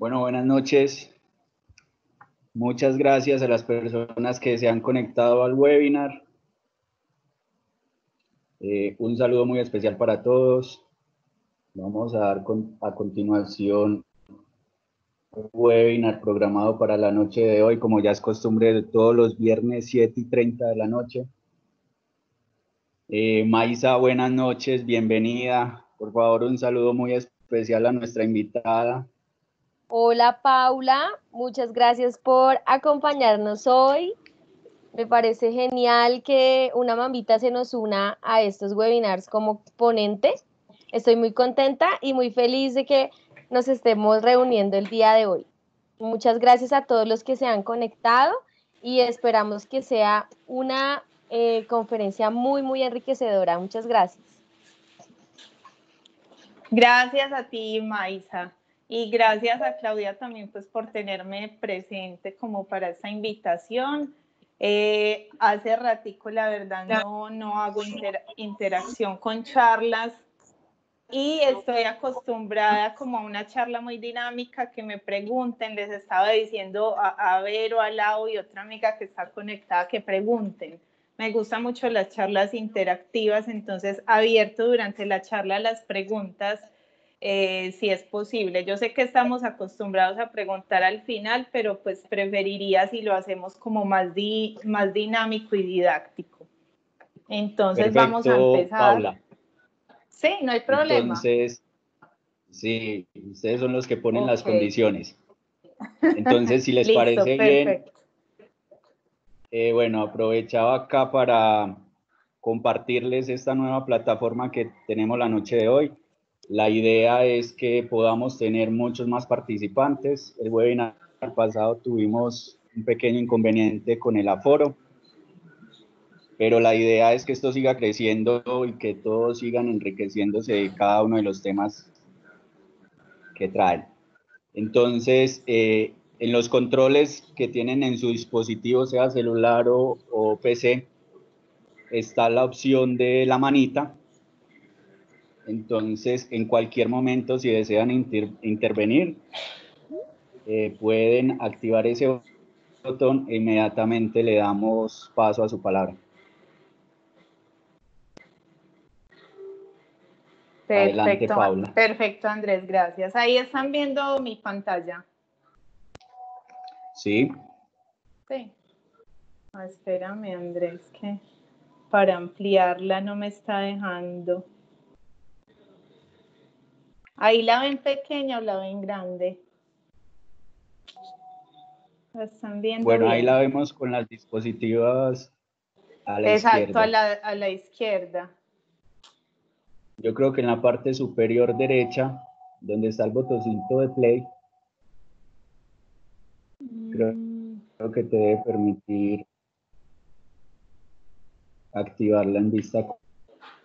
Bueno, buenas noches. Muchas gracias a las personas que se han conectado al webinar. Un saludo muy especial para todos. Vamos a dar a continuación un webinar programado para la noche de hoy, como ya es costumbre de todos los viernes 7:30 de la noche. Maisa, buenas noches, bienvenida. Por favor, un saludo muy especial a nuestra invitada. Hola Paula, muchas gracias por acompañarnos hoy. Me parece genial que una mambita se nos una a estos webinars como ponente. Estoy muy contenta y muy feliz de que nos estemos reuniendo el día de hoy. Muchas gracias a todos los que se han conectado y esperamos que sea una conferencia muy enriquecedora. Muchas gracias. Gracias a ti, Maisa. Y gracias a Claudia también pues por tenerme presente como para esta invitación. Hace ratico la verdad no hago interacción con charlas y estoy acostumbrada como a una charla muy dinámica que me pregunten. Les estaba diciendo a Vero, a Lau y otra amiga que está conectada que pregunten. Me gustan mucho las charlas interactivas, entonces abierto durante la charla las preguntas. Si es posible. Yo sé que estamos acostumbrados a preguntar al final, pero pues preferiría si lo hacemos como más dinámico y didáctico. Entonces Perfecto, vamos a empezar. Paula. Sí, no hay problema. Entonces, sí, ustedes son los que ponen las condiciones. Entonces, si les Listo, parece perfecto. bien, bueno, aprovechaba acá para compartirles esta nueva plataforma que tenemos la noche de hoy. La idea es que podamos tener muchos más participantes. El webinar pasado tuvimos un pequeño inconveniente con el aforo, pero la idea es que esto siga creciendo y que todos sigan enriqueciéndose de cada uno de los temas que traen. Entonces, en los controles que tienen en su dispositivo, sea celular o PC, está la opción de la manita. Entonces, en cualquier momento, si desean intervenir, pueden activar ese botón e inmediatamente le damos paso a su palabra. Perfecto. Adelante, Paula. Perfecto, Andrés, gracias. Ahí están viendo mi pantalla. Sí. Sí. Espérame, Andrés, que para ampliarla no me está dejando. ¿Ahí la ven pequeña o la ven grande? ¿La están viendo bueno, bien? ahí la vemos con las dispositivas a la Exacto, izquierda. a la izquierda. Yo creo que en la parte superior derecha, donde está el botoncito de play, creo que te debe permitir activarla en vista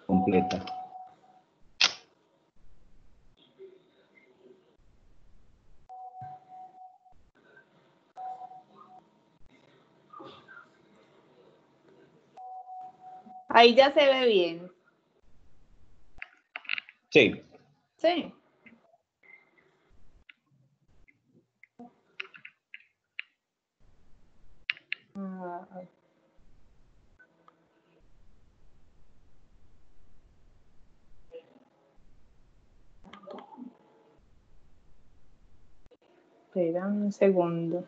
completa. Ahí ya se ve bien. Sí. Sí. Espera un segundo.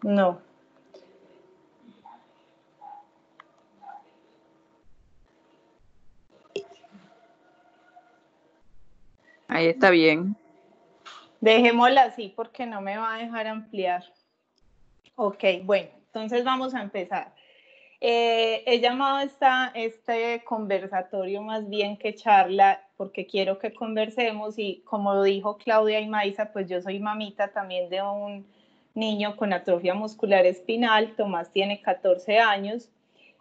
No. Ahí está bien. Dejémosla así porque no me va a dejar ampliar. Ok, bueno, entonces vamos a empezar. He llamado este conversatorio más bien que charla porque quiero que conversemos y como dijo Claudia y Maisa, pues yo soy mamita también de un niño con atrofia muscular espinal. Tomás tiene 14 años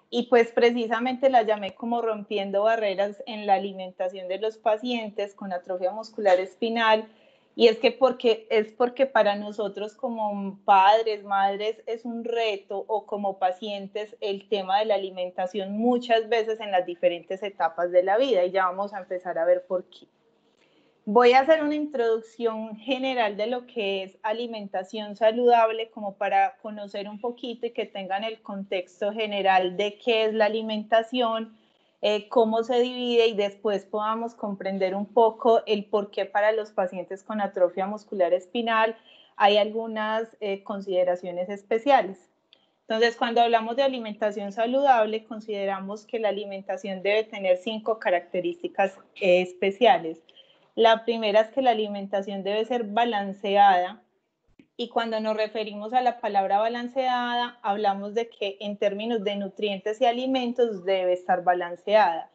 y pues precisamente la llamé como rompiendo barreras en la alimentación de los pacientes con atrofia muscular espinal Y es porque para nosotros como padres, madres, es un reto, o como pacientes, el tema de la alimentación muchas veces en las diferentes etapas de la vida, y ya vamos a empezar a ver por qué. Voy a hacer una introducción general de lo que es alimentación saludable, como para conocer un poquito y que tengan el contexto general de qué es la alimentación, cómo se divide, y después podamos comprender un poco el por qué para los pacientes con atrofia muscular espinal hay algunas consideraciones especiales. Entonces, cuando hablamos de alimentación saludable, consideramos que la alimentación debe tener 5 características especiales. La primera es que la alimentación debe ser balanceada, y cuando nos referimos a la palabra balanceada, hablamos de que en términos de nutrientes y alimentos debe estar balanceada.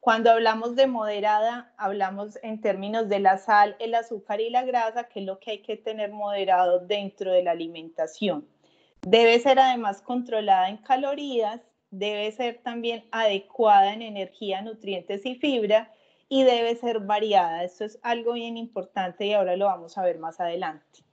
Cuando hablamos de moderada, hablamos en términos de la sal, el azúcar y la grasa, que es lo que hay que tener moderado dentro de la alimentación. Debe ser además controlada en calorías, debe ser también adecuada en energía, nutrientes y fibra, y debe ser variada. Esto es algo bien importante y ahora lo vamos a ver más adelante.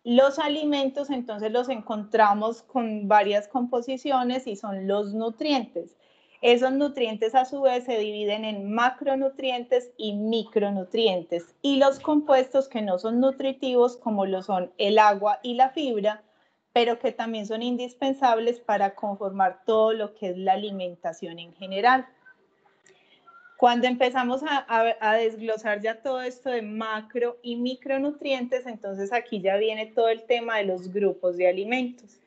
Los alimentos entonces los encontramos con varias composiciones y son los nutrientes. Esos nutrientes a su vez se dividen en macronutrientes y micronutrientes, y los compuestos que no son nutritivos, como lo son el agua y la fibra, pero que también son indispensables para conformar todo lo que es la alimentación en general. Cuando empezamos a desglosar ya todo esto de macro y micronutrientes, entonces aquí ya viene todo el tema de los grupos de alimentos.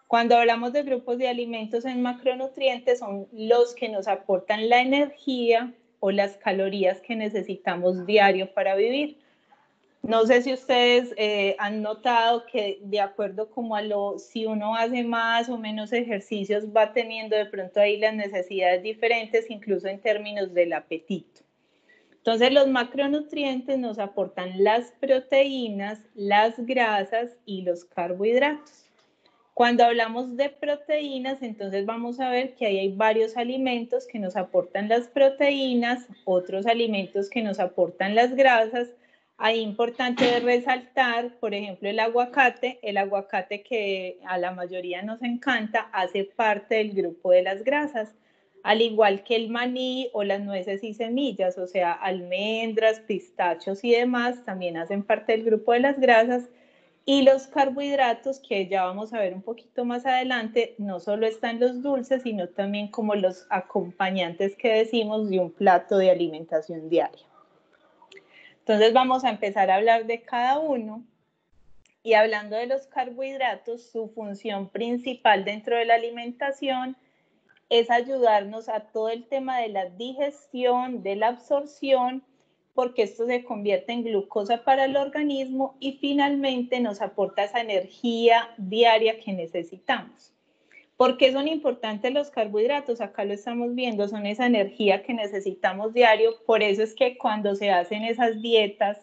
Cuando hablamos de grupos de alimentos en macronutrientes, son los que nos aportan la energía o las calorías que necesitamos diario para vivir. No sé si ustedes han notado que de acuerdo como si uno hace más o menos ejercicios, va teniendo de pronto ahí las necesidades diferentes, incluso en términos del apetito. Entonces, los macronutrientes nos aportan las proteínas, las grasas y los carbohidratos. Cuando hablamos de proteínas, entonces vamos a ver que ahí hay varios alimentos que nos aportan las proteínas, otros alimentos que nos aportan las grasas. Ahí importante resaltar, por ejemplo, el aguacate que a la mayoría nos encanta, hace parte del grupo de las grasas, al igual que el maní o las nueces y semillas, o sea, almendras, pistachos y demás, también hacen parte del grupo de las grasas. Y los carbohidratos, que ya vamos a ver un poquito más adelante, no solo están los dulces, sino también como los acompañantes que decimos de un plato de alimentación diaria. Entonces vamos a empezar a hablar de cada uno. Y hablando de los carbohidratos, su función principal dentro de la alimentación es ayudarnos a todo el tema de la digestión, de la absorción, porque esto se convierte en glucosa para el organismo y finalmente nos aporta esa energía diaria que necesitamos. ¿Por qué son importantes los carbohidratos? Acá lo estamos viendo, son esa energía que necesitamos diario. Por eso es que cuando se hacen esas dietas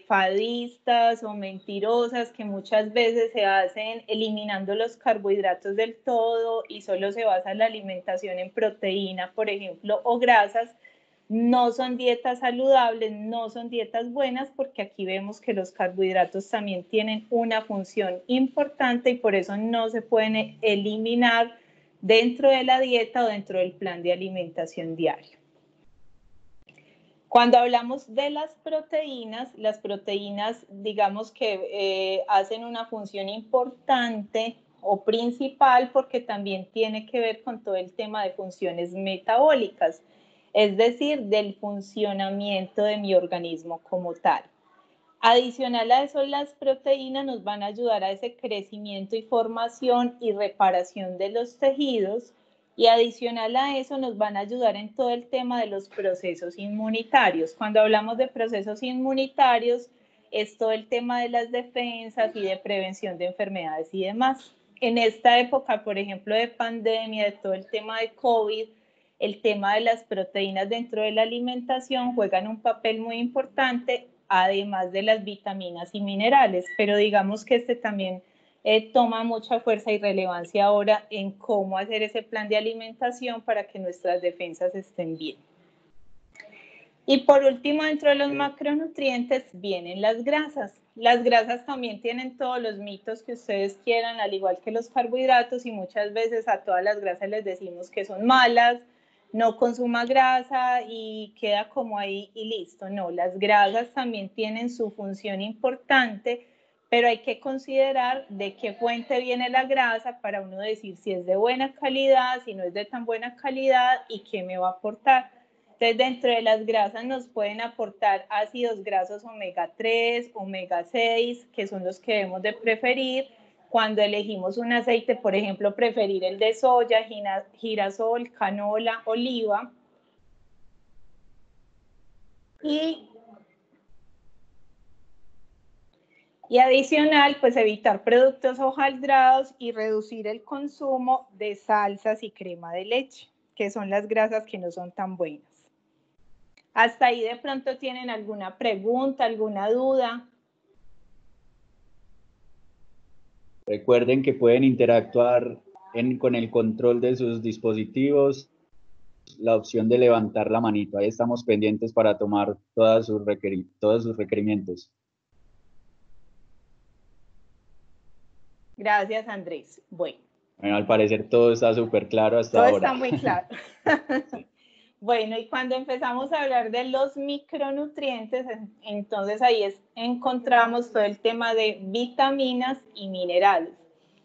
fadistas o mentirosas, que muchas veces se hacen eliminando los carbohidratos del todo y solo se basa la alimentación en proteína, por ejemplo, o grasas, no son dietas saludables, no son dietas buenas, porque aquí vemos que los carbohidratos también tienen una función importante y por eso no se pueden eliminar dentro de la dieta o dentro del plan de alimentación diario. Cuando hablamos de las proteínas digamos que hacen una función importante o principal porque también tiene que ver con todo el tema de funciones metabólicas, es decir, del funcionamiento de mi organismo como tal. Adicional a eso, las proteínas nos van a ayudar a ese crecimiento y formación y reparación de los tejidos, y adicional a eso nos van a ayudar en todo el tema de los procesos inmunitarios. Cuando hablamos de procesos inmunitarios, es todo el tema de las defensas y de prevención de enfermedades y demás. En esta época, por ejemplo, de pandemia, de todo el tema de COVID, el tema de las proteínas dentro de la alimentación juegan un papel muy importante, además de las vitaminas y minerales, pero digamos que este también toma mucha fuerza y relevancia ahora en cómo hacer ese plan de alimentación para que nuestras defensas estén bien. Y por último, dentro de los macronutrientes vienen las grasas. Las grasas también tienen todos los mitos que ustedes quieran, al igual que los carbohidratos, y muchas veces a todas las grasas les decimos que son malas, no consuma grasa y queda como ahí y listo. No, las grasas también tienen su función importante, pero hay que considerar de qué fuente viene la grasa para uno decir si es de buena calidad, si no es de tan buena calidad y qué me va a aportar. Entonces, dentro de las grasas nos pueden aportar ácidos grasos omega 3, omega 6, que son los que debemos de preferir. Cuando elegimos un aceite, por ejemplo, preferir el de soya, girasol, canola, oliva. Y adicional, pues evitar productos hojaldrados y reducir el consumo de salsas y crema de leche, que son las grasas que no son tan buenas. Hasta ahí de pronto tienen alguna pregunta, alguna duda. Recuerden que pueden interactuar con el control de sus dispositivos, la opción de levantar la manito. Ahí estamos pendientes para tomar todos sus requerimientos. Gracias, Andrés. Bueno, al parecer todo está súper claro hasta ahora. Todo está muy claro. Sí. Bueno, y cuando empezamos a hablar de los micronutrientes, entonces ahí encontramos todo el tema de vitaminas y minerales.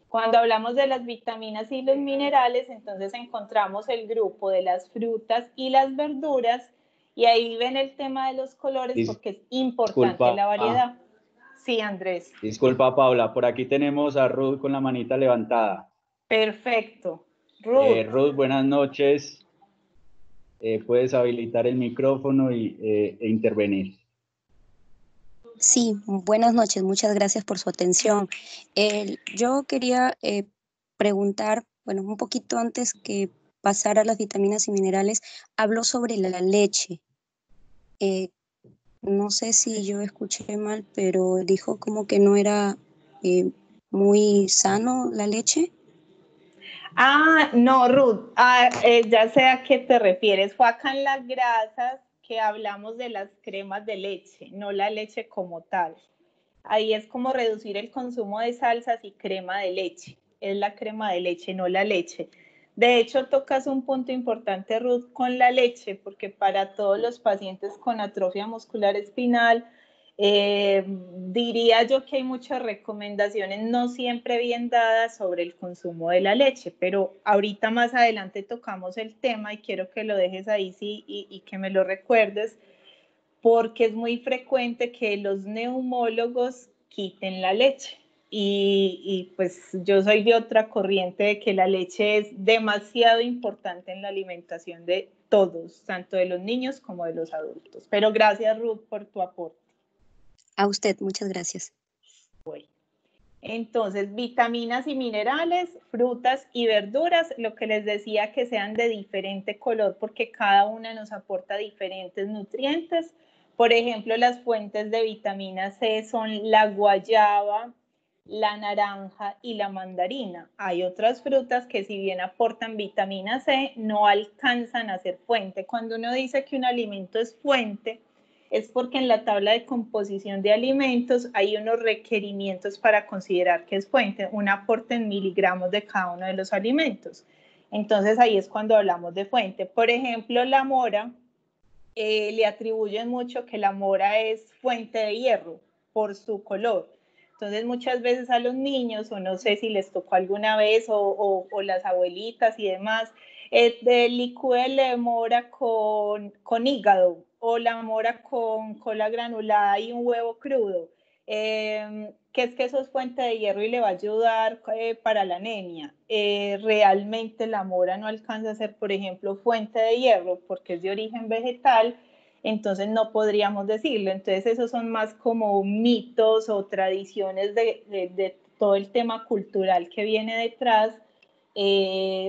Cuando hablamos de las vitaminas y los minerales, entonces encontramos el grupo de las frutas y las verduras, y ahí ven el tema de los colores porque es importante la variedad. Sí, Andrés. Disculpa, Paula, por aquí tenemos a Ruth con la manita levantada. Perfecto. Ruth. Ruth, buenas noches. Puedes habilitar el micrófono e intervenir. Sí, buenas noches, muchas gracias por su atención. Yo quería preguntar, bueno, un poquito antes que pasar a las vitaminas y minerales, habló sobre la leche. No sé si yo escuché mal, pero dijo como que no era muy sano la leche. No, Ruth, ya sé a qué te refieres. Fue acá en las grasas que hablamos de las cremas de leche, no la leche como tal. Ahí es como reducir el consumo de salsas y crema de leche. Es la crema de leche, no la leche. De hecho, tocas un punto importante, Ruth, con la leche, porque para todos los pacientes con atrofia muscular espinal, diría yo que hay muchas recomendaciones no siempre bien dadas sobre el consumo de la leche, pero ahorita más adelante tocamos el tema y quiero que lo dejes ahí sí, y que me lo recuerdes, porque es muy frecuente que los neumólogos quiten la leche. Y pues yo soy de otra corriente de que la leche es demasiado importante en la alimentación de todos, tanto de los niños como de los adultos. Pero gracias, Ruth, por tu aporte. A usted, muchas gracias. Bueno, entonces, vitaminas y minerales, frutas y verduras, lo que les decía que sean de diferente color porque cada una nos aporta diferentes nutrientes. Por ejemplo, las fuentes de vitamina C son la guayaba, la naranja y la mandarina. Hay otras frutas que si bien aportan vitamina C, no alcanzan a ser fuente. Cuando uno dice que un alimento es fuente, es porque en la tabla de composición de alimentos hay unos requerimientos para considerar que es fuente, un aporte en miligramos de cada uno de los alimentos. Entonces ahí es cuando hablamos de fuente. Por ejemplo, la mora, le atribuyen mucho que la mora es fuente de hierro por su color. Entonces muchas veces a los niños, o no sé si les tocó alguna vez, o las abuelitas y demás, licúen la mora con hígado, o la mora con cola granulada y un huevo crudo, que es que eso es fuente de hierro y le va a ayudar para la anemia. Realmente la mora no alcanza a ser, por ejemplo, fuente de hierro porque es de origen vegetal, entonces no podríamos decirlo. Entonces esos son más como mitos o tradiciones de todo el tema cultural que viene detrás,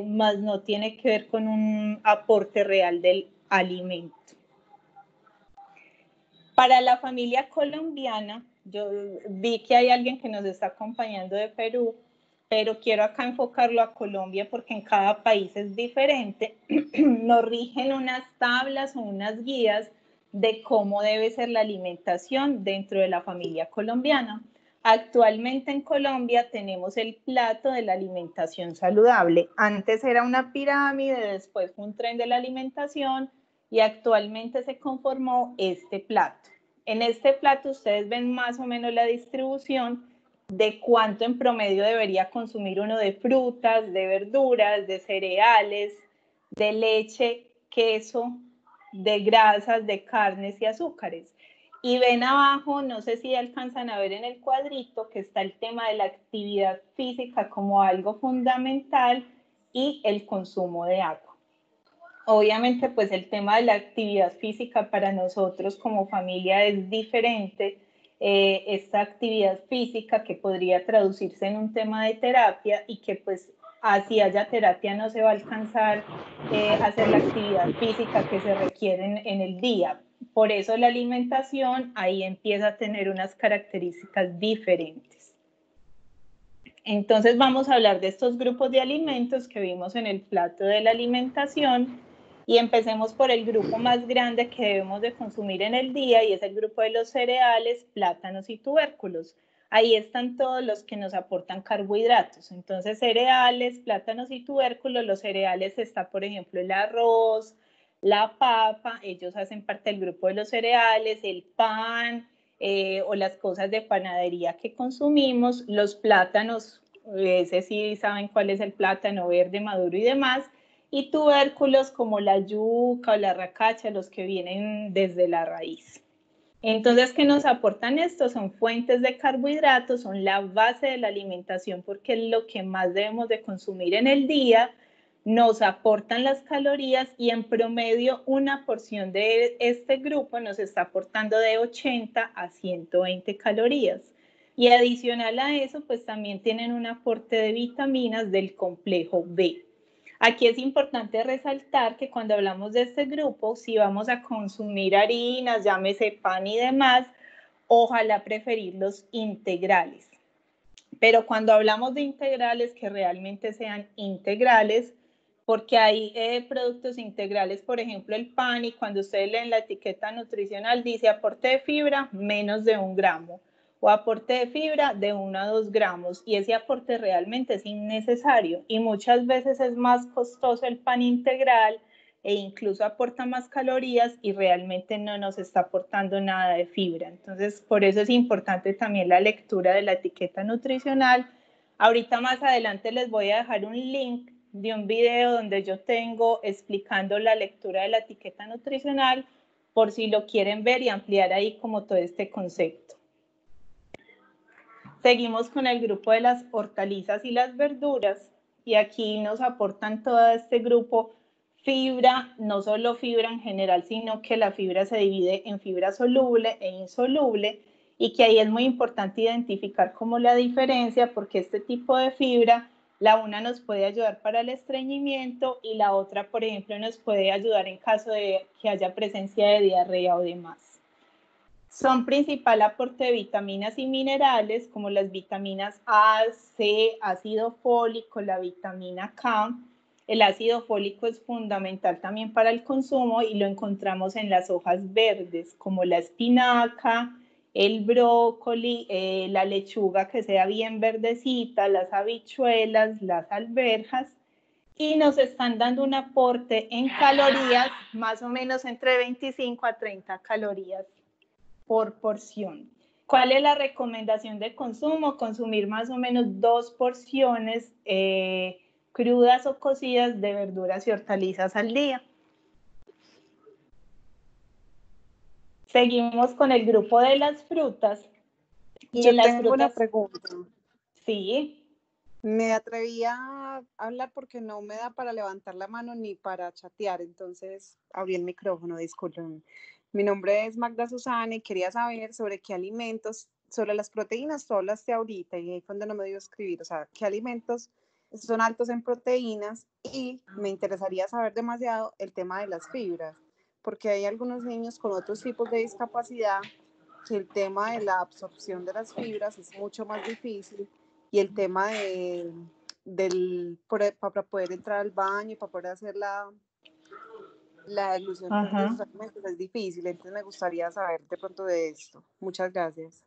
más no tiene que ver con un aporte real del alimento. Para la familia colombiana, yo vi que hay alguien que nos está acompañando de Perú, pero quiero acá enfocarlo a Colombia porque en cada país es diferente. Nos rigen unas tablas o unas guías de cómo debe ser la alimentación dentro de la familia colombiana. Actualmente en Colombia tenemos el plato de la alimentación saludable. Antes era una pirámide, después fue un tren de la alimentación y actualmente se conformó este plato. En este plato ustedes ven más o menos la distribución de cuánto en promedio debería consumir uno de frutas, de verduras, de cereales, de leche, queso, de grasas, de carnes y azúcares. Y ven abajo, no sé si alcanzan a ver en el cuadrito, que está el tema de la actividad física como algo fundamental y el consumo de agua. Obviamente, pues el tema de la actividad física para nosotros como familia es diferente. Esta actividad física que podría traducirse en un tema de terapia y que pues así haya terapia no se va a alcanzar hacer la actividad física que se requiere en el día. Por eso la alimentación ahí empieza a tener unas características diferentes. Entonces vamos a hablar de estos grupos de alimentos que vimos en el plato de la alimentación y empecemos por el grupo más grande que debemos de consumir en el día y es el grupo de los cereales, plátanos y tubérculos. Ahí están todos los que nos aportan carbohidratos. Entonces cereales, plátanos y tubérculos, los cereales está por ejemplo el arroz, la papa, ellos hacen parte del grupo de los cereales, el pan, o las cosas de panadería que consumimos, los plátanos, ese sí saben cuál es el plátano verde, maduro y demás, y tubérculos como la yuca o la racacha, los que vienen desde la raíz. Entonces, ¿qué nos aportan estos? Son fuentes de carbohidratos, son la base de la alimentación porque es lo que más debemos de consumir en el día, nos aportan las calorías y en promedio una porción de este grupo nos está aportando de 80 a 120 calorías. Y adicional a eso, pues también tienen un aporte de vitaminas del complejo B. Aquí es importante resaltar que cuando hablamos de este grupo, si vamos a consumir harinas, llámese pan y demás, ojalá preferir los integrales. Pero cuando hablamos de integrales, que realmente sean integrales, porque hay productos integrales, por ejemplo el pan, y cuando ustedes leen la etiqueta nutricional dice aporte de fibra menos de 1 gramo o aporte de fibra de 1 a 2 gramos y ese aporte realmente es innecesario y muchas veces es más costoso el pan integral e incluso aporta más calorías y realmente no nos está aportando nada de fibra. Entonces, por eso es importante también la lectura de la etiqueta nutricional. Ahorita más adelante les voy a dejar un link de un video donde yo tengo explicando la lectura de la etiqueta nutricional por si lo quieren ver y ampliar ahí como todo este concepto. Seguimos con el grupo de las hortalizas y las verduras y aquí nos aportan todo este grupo fibra, no solo fibra en general, sino que la fibra se divide en fibra soluble e insoluble y que ahí es muy importante identificar como la diferencia porque este tipo de fibra, la una nos puede ayudar para el estreñimiento y la otra, por ejemplo, nos puede ayudar en caso de que haya presencia de diarrea o demás. Son principal aporte de vitaminas y minerales como las vitaminas A, C, ácido fólico, la vitamina K. El ácido fólico es fundamental también para el consumo y lo encontramos en las hojas verdes como la espinaca, el brócoli, la lechuga que sea bien verdecita, las habichuelas, las alberjas. Y nos están dando un aporte en calorías más o menos entre 25 a 30 calorías por porción. ¿Cuál es la recomendación de consumo? Consumir más o menos 2 porciones crudas o cocidas de verduras y hortalizas al día. Seguimos con el grupo de las frutas. Y yo tengo una pregunta. Sí. Me atreví a hablar porque no me da para levantar la mano ni para chatear, entonces abrí el micrófono, disculpen. Mi nombre es Magda Susana y quería saber sobre qué alimentos, sobre las proteínas, tú hablaste ahorita y ahí fue donde no me dio escribir, o sea, qué alimentos son altos en proteínas y me interesaría saber demasiado el tema de las fibras, porque hay algunos niños con otros tipos de discapacidad que el tema de la absorción de las fibras es mucho más difícil y el tema para poder entrar al baño, para poder hacer la deglución pues, de sus alimentos es difícil, entonces me gustaría saber de pronto de esto. Muchas gracias.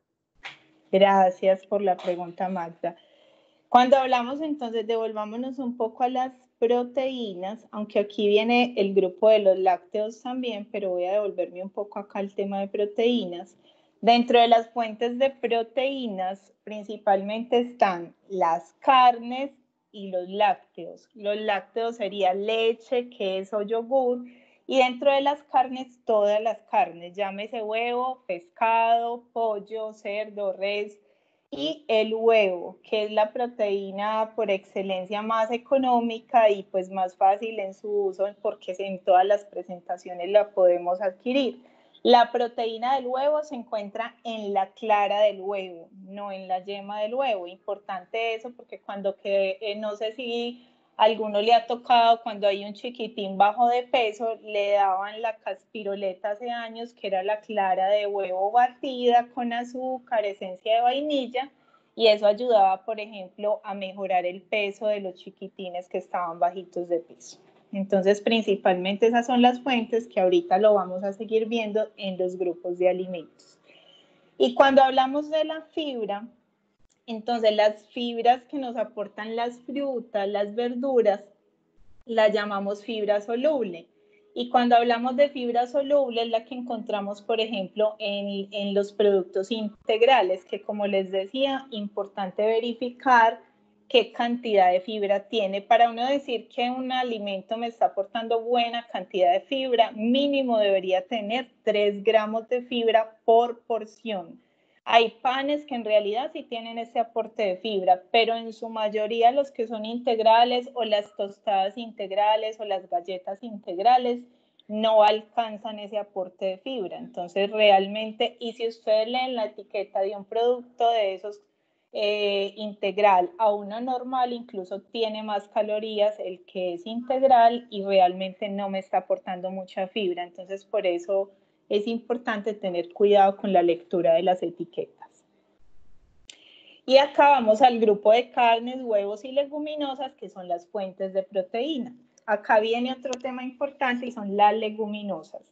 Gracias por la pregunta, Magda. Cuando hablamos entonces, devolvámonos un poco a las proteínas, aunque aquí viene el grupo de los lácteos también, pero voy a devolverme un poco acá al tema de proteínas. Dentro de las fuentes de proteínas, principalmente están las carnes y los lácteos. Los lácteos serían leche, queso, yogur, y dentro de las carnes, todas las carnes, llámese huevo, pescado, pollo, cerdo, res, y el huevo, que es la proteína por excelencia más económica y pues más fácil en su uso porque en todas las presentaciones la podemos adquirir. La proteína del huevo se encuentra en la clara del huevo, no en la yema del huevo. Importante eso porque no sé si a alguno le ha tocado cuando hay un chiquitín bajo de peso, le daban la caspiroleta hace años, que era la clara de huevo batida con azúcar, esencia de vainilla, y eso ayudaba, por ejemplo, a mejorar el peso de los chiquitines que estaban bajitos de peso. Entonces, principalmente esas son las fuentes que ahorita lo vamos a seguir viendo en los grupos de alimentos. Y cuando hablamos de la fibra, entonces las fibras que nos aportan las frutas, las verduras, la llamamos fibra soluble. Y cuando hablamos de fibra soluble es la que encontramos, por ejemplo, en los productos integrales, que como les decía, importante verificar qué cantidad de fibra tiene. Para uno decir que un alimento me está aportando buena cantidad de fibra, mínimo debería tener 3 gramos de fibra por porción. Hay panes que en realidad sí tienen ese aporte de fibra, pero en su mayoría los que son integrales o las tostadas integrales o las galletas integrales no alcanzan ese aporte de fibra. Entonces realmente, y si ustedes leen la etiqueta de un producto de esos integral a uno normal, incluso tiene más calorías el que es integral y realmente no me está aportando mucha fibra. Entonces por eso es importante tener cuidado con la lectura de las etiquetas. Y acá vamos al grupo de carnes, huevos y leguminosas, que son las fuentes de proteína. Acá viene otro tema importante y son las leguminosas.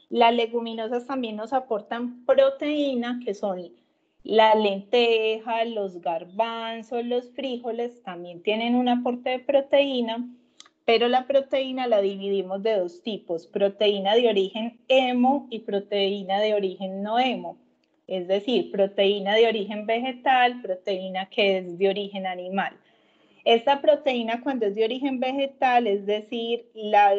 Las leguminosas también nos aportan proteína, que son la lenteja, los garbanzos, los frijoles, también tienen un aporte de proteína, pero la proteína la dividimos de 2 tipos, proteína de origen hemo y proteína de origen no hemo. Es decir, proteína de origen vegetal, proteína que es de origen animal. Esta proteína cuando es de origen vegetal, es decir, las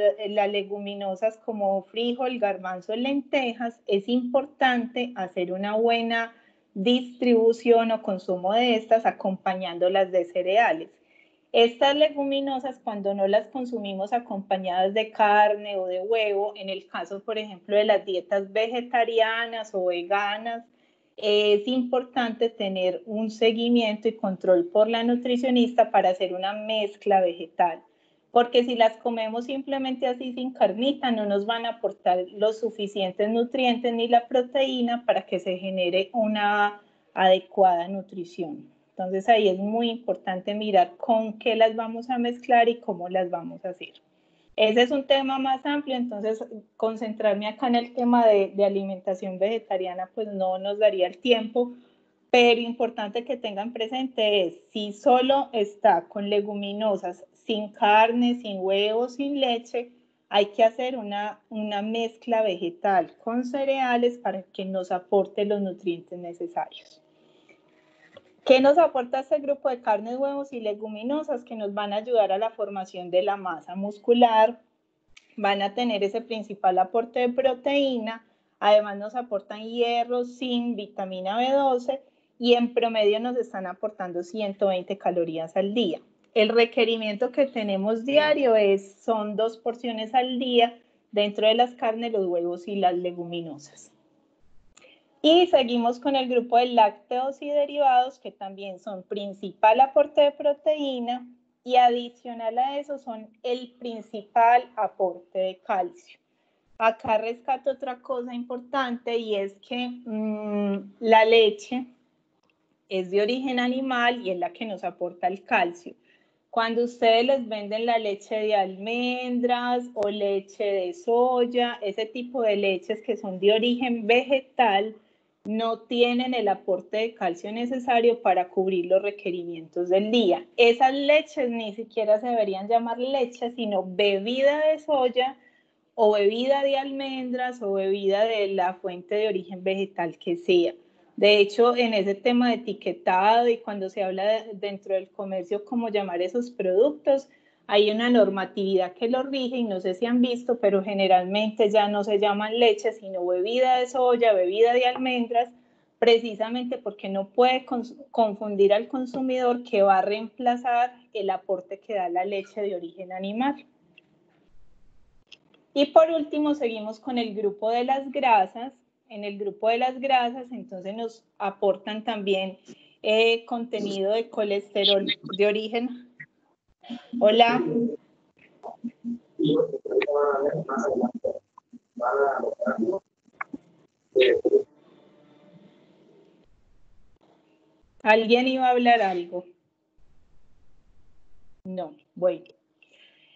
leguminosas como frijol, garbanzo, lentejas, es importante hacer una buena distribución o consumo de estas acompañándolas de cereales. Estas leguminosas, cuando no las consumimos acompañadas de carne o de huevo, en el caso, por ejemplo, de las dietas vegetarianas o veganas, es importante tener un seguimiento y control por la nutricionista para hacer una mezcla vegetal. Porque si las comemos simplemente así sin carnita, no nos van a aportar los suficientes nutrientes ni la proteína para que se genere una adecuada nutrición. Entonces ahí es muy importante mirar con qué las vamos a mezclar y cómo las vamos a hacer. Ese es un tema más amplio, entonces concentrarme acá en el tema de alimentación vegetariana pues no nos daría el tiempo, pero importante que tengan presente es, si solo está con leguminosas, sin carne, sin huevos, sin leche, hay que hacer una mezcla vegetal con cereales para que nos aporte los nutrientes necesarios. ¿Qué nos aporta este grupo de carnes, huevos y leguminosas? Que nos van a ayudar a la formación de la masa muscular, van a tener ese principal aporte de proteína, además nos aportan hierro, zinc, vitamina B12 y en promedio nos están aportando 120 calorías al día. El requerimiento que tenemos diario son 2 porciones al día dentro de las carnes, los huevos y las leguminosas. Y seguimos con el grupo de lácteos y derivados, que también son principal aporte de proteína y adicional a eso son el principal aporte de calcio. Acá rescato otra cosa importante y es que la leche es de origen animal y es la que nos aporta el calcio. Cuando ustedes les venden la leche de almendras o leche de soya, ese tipo de leches que son de origen vegetal, no tienen el aporte de calcio necesario para cubrir los requerimientos del día. Esas leches ni siquiera se deberían llamar leche, sino bebida de soya o bebida de almendras o bebida de la fuente de origen vegetal que sea. De hecho, en ese tema de etiquetado y cuando se habla dentro del comercio cómo llamar esos productos, hay una normatividad que lo rige y no sé si han visto, pero generalmente ya no se llaman leche, sino bebida de soya, bebida de almendras, precisamente porque no puede confundir al consumidor que va a reemplazar el aporte que da la leche de origen animal. Y por último, seguimos con el grupo de las grasas. En el grupo de las grasas, entonces nos aportan también contenido de colesterol de origen. Hola. ¿Alguien iba a hablar algo? No, bueno.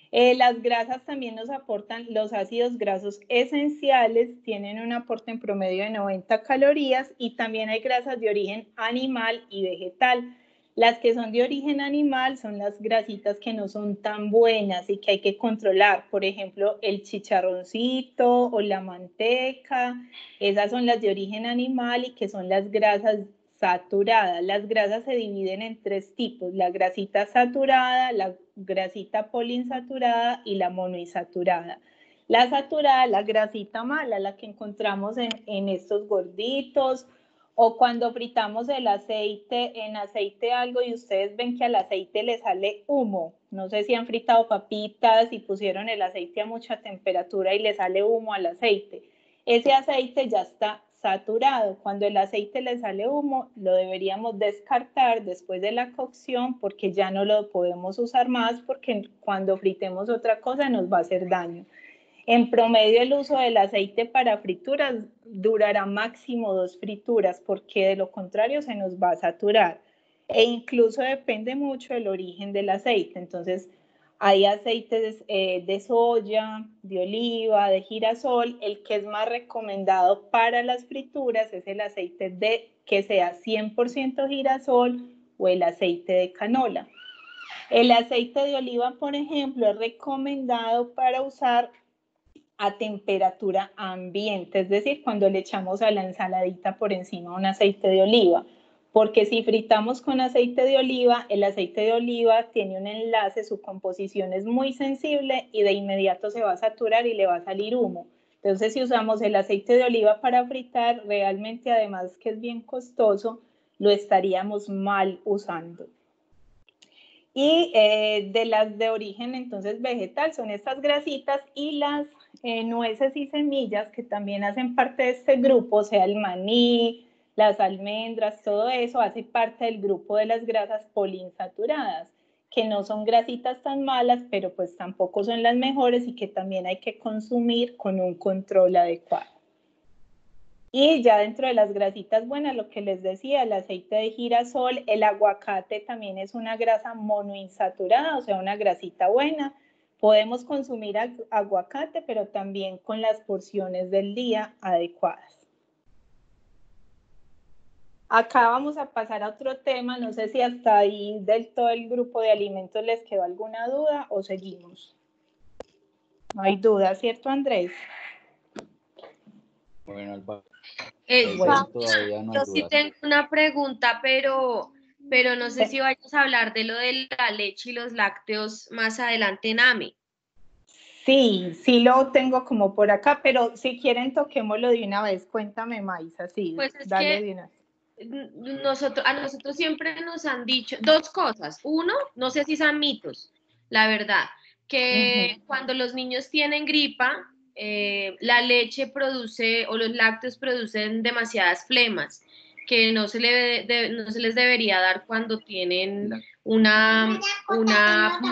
Las grasas también nos aportan, los ácidos grasos esenciales tienen un aporte en promedio de 90 calorías y también hay grasas de origen animal y vegetal. Las que son de origen animal son las grasitas que no son tan buenas y que hay que controlar. Por ejemplo, el chicharroncito o la manteca, esas son las de origen animal y que son las grasas saturadas. Las grasas se dividen en tres tipos: la grasita saturada, la grasita poliinsaturada y la monoinsaturada. La saturada, la grasita mala, la que encontramos en estos gorditos, o cuando fritamos el aceite en aceite algo y ustedes ven que al aceite le sale humo. No sé si han fritado papitas y pusieron el aceite a mucha temperatura y le sale humo al aceite. Ese aceite ya está saturado. Cuando el aceite le sale humo, lo deberíamos descartar después de la cocción porque ya no lo podemos usar más, porque cuando fritemos otra cosa nos va a hacer daño. En promedio, el uso del aceite para frituras durará máximo 2 frituras, porque de lo contrario se nos va a saturar. E incluso depende mucho del origen del aceite. Entonces, hay aceites de soya, de oliva, de girasol. El que es más recomendado para las frituras es el aceite que sea 100% girasol o el aceite de canola. El aceite de oliva, por ejemplo, es recomendado para usar a temperatura ambiente, es decir, cuando le echamos a la ensaladita por encima un aceite de oliva, porque si fritamos con aceite de oliva, el aceite de oliva tiene un enlace, su composición es muy sensible y de inmediato se va a saturar y le va a salir humo. Entonces, si usamos el aceite de oliva para fritar, realmente, además que es bien costoso, lo estaríamos mal usando. Y de las de origen entonces vegetal son estas grasitas, y las nueces y semillas que también hacen parte de este grupo, o sea, el maní, las almendras, todo eso hace parte del grupo de las grasas poliinsaturadas, que no son grasitas tan malas, pero pues tampoco son las mejores y que también hay que consumir con un control adecuado. Y ya dentro de las grasitas buenas, lo que les decía, el aceite de girasol, el aguacate también es una grasa monoinsaturada, o sea, una grasita buena. Podemos consumir aguacate, pero también con las porciones del día adecuadas. Acá vamos a pasar a otro tema, no sé si hasta ahí del todo el grupo de alimentos les quedó alguna duda o seguimos. No hay duda, ¿cierto, Andrés? Bueno, Todavía no yo sí tengo una pregunta, pero no sé si vayas a hablar de lo de la leche y los lácteos más adelante en AME. Sí lo tengo como por acá, pero si quieren toquémoslo de una vez. Cuéntame, Maisa, sí, pues es dale que de una vez. A nosotros siempre nos han dicho dos cosas. Uno, no sé si son mitos, la verdad, que cuando los niños tienen gripa, la leche produce o los lácteos producen demasiadas flemas, que no se les debería dar cuando tienen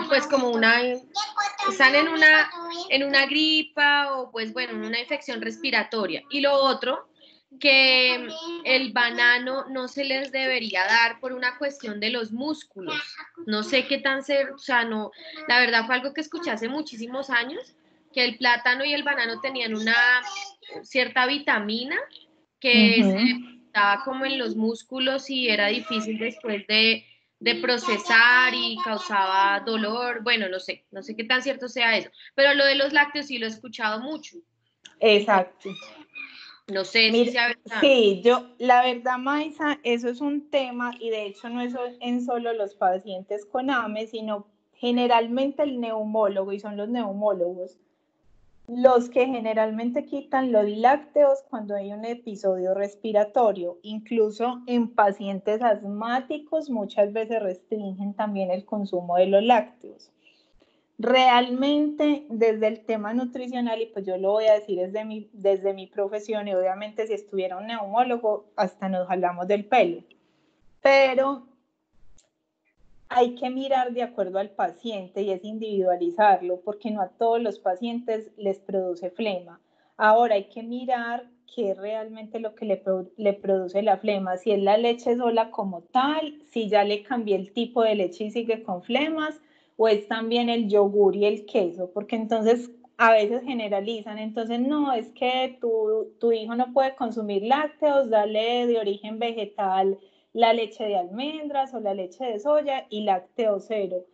pues como están en una gripa o pues bueno, una infección respiratoria. Y lo otro, que el banano no se les debería dar por una cuestión de los músculos. No sé qué tan o sea, no, la verdad fue algo que escuché hace muchísimos años, que el plátano y el banano tenían una cierta vitamina que se depositaba como en los músculos y era difícil después de procesar y causaba dolor. Bueno, no sé qué tan cierto sea eso, pero lo de los lácteos sí lo he escuchado mucho. Exacto. No sé Mira, si sea verdad. sí, la verdad, Maisa, eso es un tema y de hecho no es en solo los pacientes con AME, sino generalmente el neumólogo, y son los neumólogos los que generalmente quitan los lácteos cuando hay un episodio respiratorio. Incluso en pacientes asmáticos muchas veces restringen también el consumo de los lácteos. Realmente desde el tema nutricional, y pues yo lo voy a decir desde mi profesión, y obviamente si estuviera un neumólogo hasta nos jalamos del pelo, pero hay que mirar de acuerdo al paciente y es individualizarlo, porque no a todos los pacientes les produce flema. Ahora hay que mirar qué es realmente lo que le produce la flema, si es la leche sola como tal, si ya le cambié el tipo de leche y sigue con flemas, o es también el yogur y el queso, porque entonces a veces generalizan, entonces no, es que tu hijo no puede consumir lácteos, dale de origen vegetal la leche de almendras o la leche de soya y lácteo cero.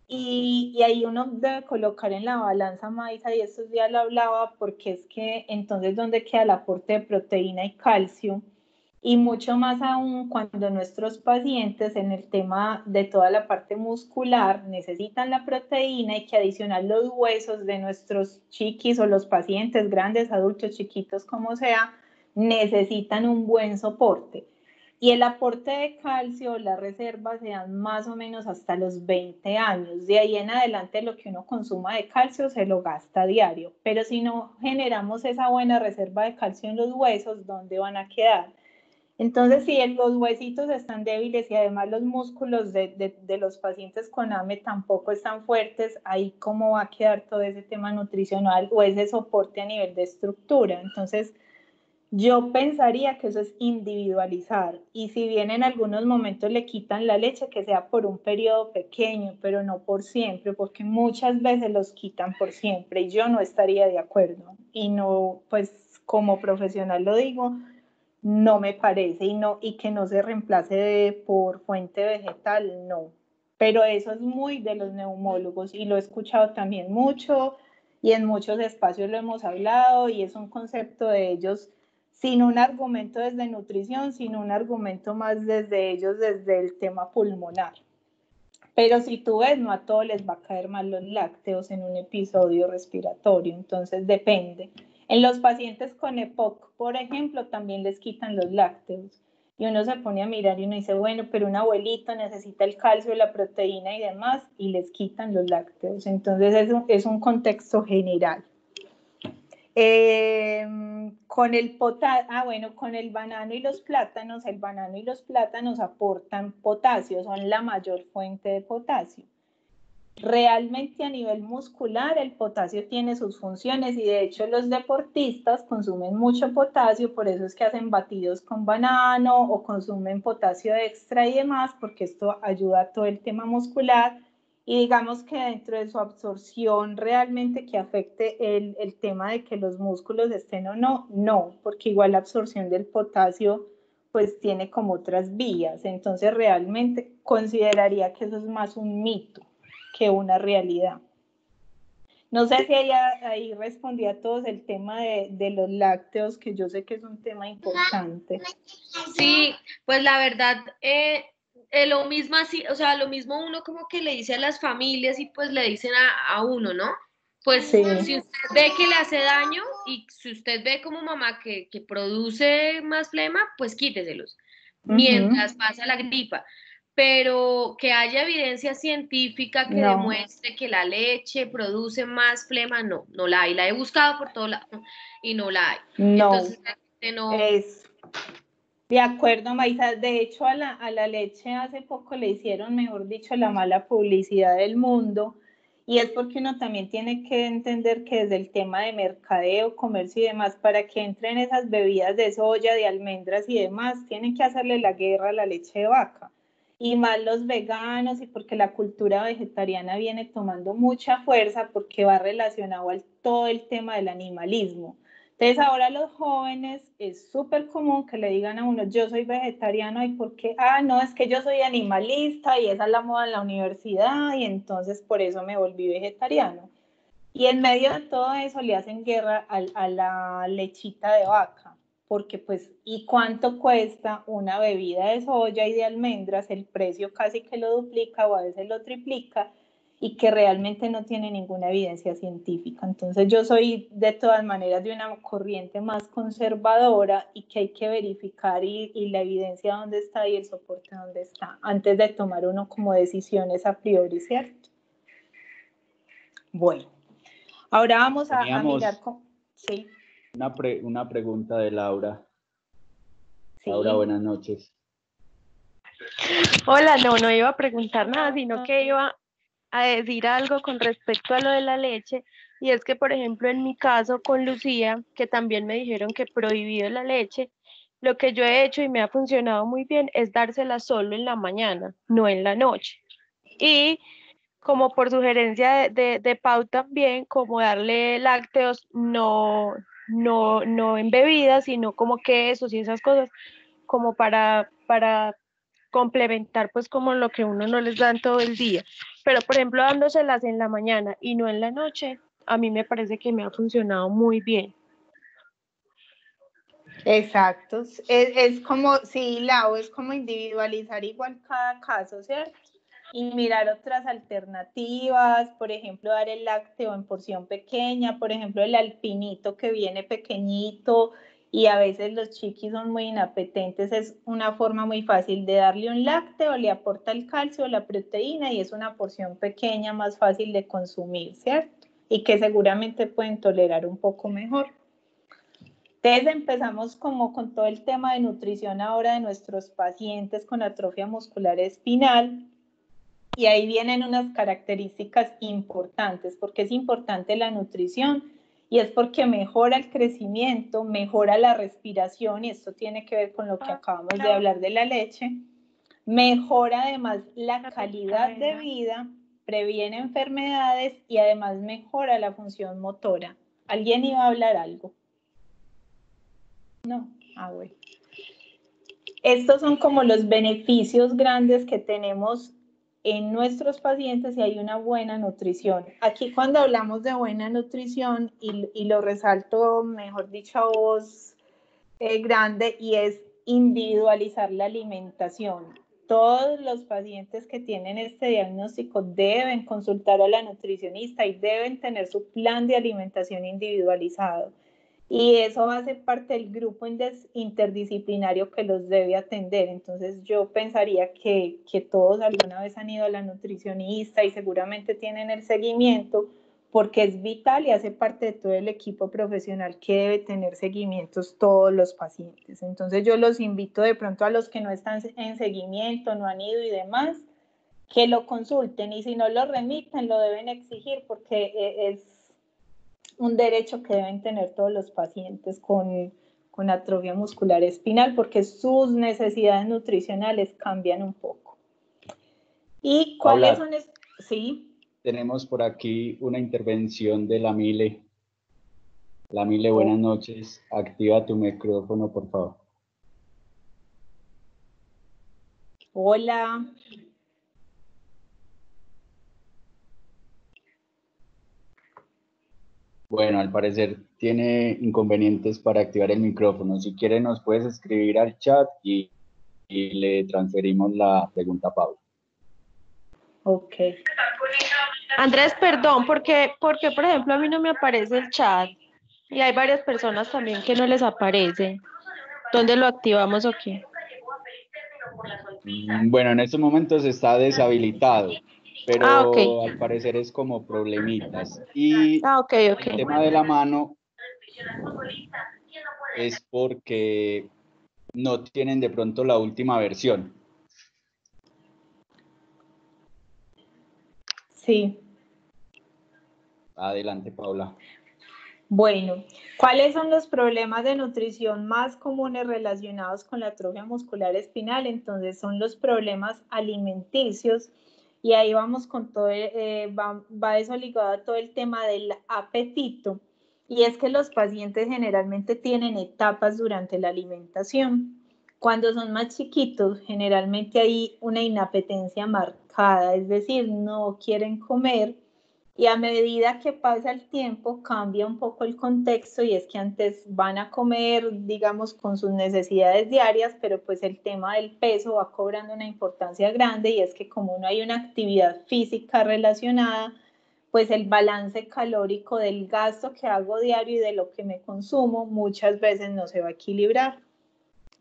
Y ahí uno debe colocar en la balanza, Maisa, y estos días lo hablaba, porque es que entonces ¿dónde queda el aporte de proteína y calcio? Y mucho más aún cuando nuestros pacientes en el tema de toda la parte muscular necesitan la proteína y que adicional los huesos de nuestros chiquis o los pacientes grandes, adultos, chiquitos, como sea, necesitan un buen soporte. Y el aporte de calcio, las reservas se dan más o menos hasta los 20 años. De ahí en adelante lo que uno consuma de calcio se lo gasta a diario. Pero si no generamos esa buena reserva de calcio en los huesos, ¿dónde van a quedar? Entonces, si los huesitos están débiles y además los músculos de los pacientes con AME tampoco están fuertes, ahí cómo va a quedar todo ese tema nutricional o ese soporte a nivel de estructura. Entonces, yo pensaría que eso es individualizar, y si bien en algunos momentos le quitan la leche, que sea por un periodo pequeño, pero no por siempre, porque muchas veces los quitan por siempre y yo no estaría de acuerdo. Y no, pues como profesional lo digo, no me parece, y que no se reemplace por fuente vegetal, no. Pero eso es muy de los neumólogos y lo he escuchado también mucho y en muchos espacios lo hemos hablado y es un concepto de ellos sin un argumento desde nutrición, sino un argumento más desde ellos, desde el tema pulmonar. Pero si tú ves, no a todos les va a caer mal los lácteos en un episodio respiratorio, entonces depende. En los pacientes con EPOC, por ejemplo, también les quitan los lácteos. Y uno se pone a mirar y uno dice, bueno, pero un abuelito necesita el calcio, la proteína y demás, y les quitan los lácteos. Entonces es un contexto general. Con el banano y los plátanos, el banano y los plátanos aportan potasio, son la mayor fuente de potasio. Realmente a nivel muscular el potasio tiene sus funciones y de hecho los deportistas consumen mucho potasio, por eso es que hacen batidos con banano o consumen potasio extra y demás, porque esto ayuda a todo el tema muscular. Y digamos que dentro de su absorción realmente que afecte el tema de que los músculos estén o no, no, porque igual la absorción del potasio pues tiene como otras vías, entonces realmente consideraría que eso es más un mito que una realidad. No sé si ahí respondí a todos el tema de los lácteos, que yo sé que es un tema importante. Sí, pues la verdad, lo mismo así, o sea, lo mismo uno como que le dice a las familias y pues le dicen a uno, ¿no? Pues sí. Si usted ve que le hace daño y si usted ve como mamá que produce más flema, pues quíteselos mientras pasa la gripa. Pero que haya evidencia científica que demuestre que la leche produce más flema, no la hay. La he buscado por todos lados y no la hay. Entonces, no. De acuerdo, Maisa. De hecho, a la leche hace poco le hicieron, mejor dicho, la mala publicidad del mundo. Y es porque uno también tiene que entender que desde el tema de mercadeo, comercio y demás, para que entren esas bebidas de soya, de almendras y demás, tienen que hacerle la guerra a la leche de vaca. Y más los veganos, y porque la cultura vegetariana viene tomando mucha fuerza porque va relacionado al todo el tema del animalismo. Entonces ahora los jóvenes es súper común que le digan a uno, yo soy vegetariano, ¿y por qué? Ah, no, es que yo soy animalista y esa es la moda en la universidad y entonces por eso me volví vegetariano. Y en medio de todo eso le hacen guerra a la lechita de vaca, porque pues, ¿y cuánto cuesta una bebida de soya y de almendras? El precio casi que lo duplica o a veces lo triplica, y que realmente no tiene ninguna evidencia científica. Entonces yo soy de todas maneras de una corriente más conservadora y que hay que verificar y la evidencia dónde está y el soporte dónde está, antes de tomar uno como decisiones a priori, ¿cierto? Bueno, ahora vamos a mirar cómo... Sí. Una pregunta de Laura. Sí. Laura, buenas noches. Hola, no iba a preguntar nada, sino que iba a decir algo con respecto a lo de la leche, y es que, por ejemplo, en mi caso con Lucía, que también me dijeron que prohibido la leche, lo que yo he hecho y me ha funcionado muy bien es dársela solo en la mañana, no en la noche. Y como por sugerencia de Pau también, como darle lácteos no en bebidas, sino como quesos y esas cosas, como para complementar pues como lo que uno no les da en todo el día. Pero por ejemplo dándoselas en la mañana y no en la noche, a mí me parece que me ha funcionado muy bien. Exacto, es como, sí, Lau, es como individualizar igual cada caso, ¿cierto? Y mirar otras alternativas, por ejemplo, dar el lácteo en porción pequeña, por ejemplo, el alpinito que viene pequeñito y a veces los chiquis son muy inapetentes, es una forma muy fácil de darle un lácteo, le aporta el calcio, la proteína y es una porción pequeña más fácil de consumir, ¿cierto? Y que seguramente pueden tolerar un poco mejor. Entonces empezamos como con todo el tema de nutrición ahora de nuestros pacientes con atrofia muscular espinal, y ahí vienen unas características importantes, porque es importante la nutrición y es porque mejora el crecimiento, mejora la respiración, y esto tiene que ver con lo que acabamos de hablar de la leche, mejora además la calidad de vida, previene enfermedades y además mejora la función motora. ¿Alguien iba a hablar algo? No, bueno. Estos son como los beneficios grandes que tenemos en nuestros pacientes si hay una buena nutrición. Aquí cuando hablamos de buena nutrición, y lo resalto, mejor dicho, a voz grande, y es individualizar la alimentación. Todos los pacientes que tienen este diagnóstico deben consultar a la nutricionista y deben tener su plan de alimentación individualizado. Y eso va a ser parte del grupo interdisciplinario que los debe atender. Entonces yo pensaría que todos alguna vez han ido a la nutricionista y seguramente tienen el seguimiento, porque es vital y hace parte de todo el equipo profesional que debe tener seguimientos todos los pacientes. Entonces yo los invito de pronto a los que no están en seguimiento, no han ido y demás, que lo consulten, y si no lo remiten, lo deben exigir, porque es un derecho que deben tener todos los pacientes con atrofia muscular espinal, porque sus necesidades nutricionales cambian un poco. ¿Y cuáles son? Sí. Tenemos por aquí una intervención de la Mile. La Mile, buenas noches. Activa tu micrófono, por favor. Hola. Bueno, al parecer tiene inconvenientes para activar el micrófono. Si quiere, nos puedes escribir al chat y le transferimos la pregunta a Pablo. Ok. Andrés, perdón, porque por ejemplo a mí no me aparece el chat y hay varias personas también que no les aparece. ¿Dónde lo activamos o qué? Bueno, en estos momentos está deshabilitado, pero ok. al parecer es como problemitas. Y ok. el tema de la mano es porque no tienen de pronto la última versión. Sí. Adelante, Paula. Bueno, ¿cuáles son los problemas de nutrición más comunes relacionados con la atrofia muscular espinal? Entonces son los problemas alimenticios y ahí vamos con todo, va eso ligado a todo el tema del apetito. Y es que los pacientes generalmente tienen etapas durante la alimentación. Cuando son más chiquitos, generalmente hay una inapetencia marcada, es decir, no quieren comer. Y a medida que pasa el tiempo, cambia un poco el contexto y es que antes van a comer, digamos, con sus necesidades diarias, pero pues el tema del peso va cobrando una importancia grande y es que como no hay una actividad física relacionada, pues el balance calórico del gasto que hago diario y de lo que me consumo muchas veces no se va a equilibrar.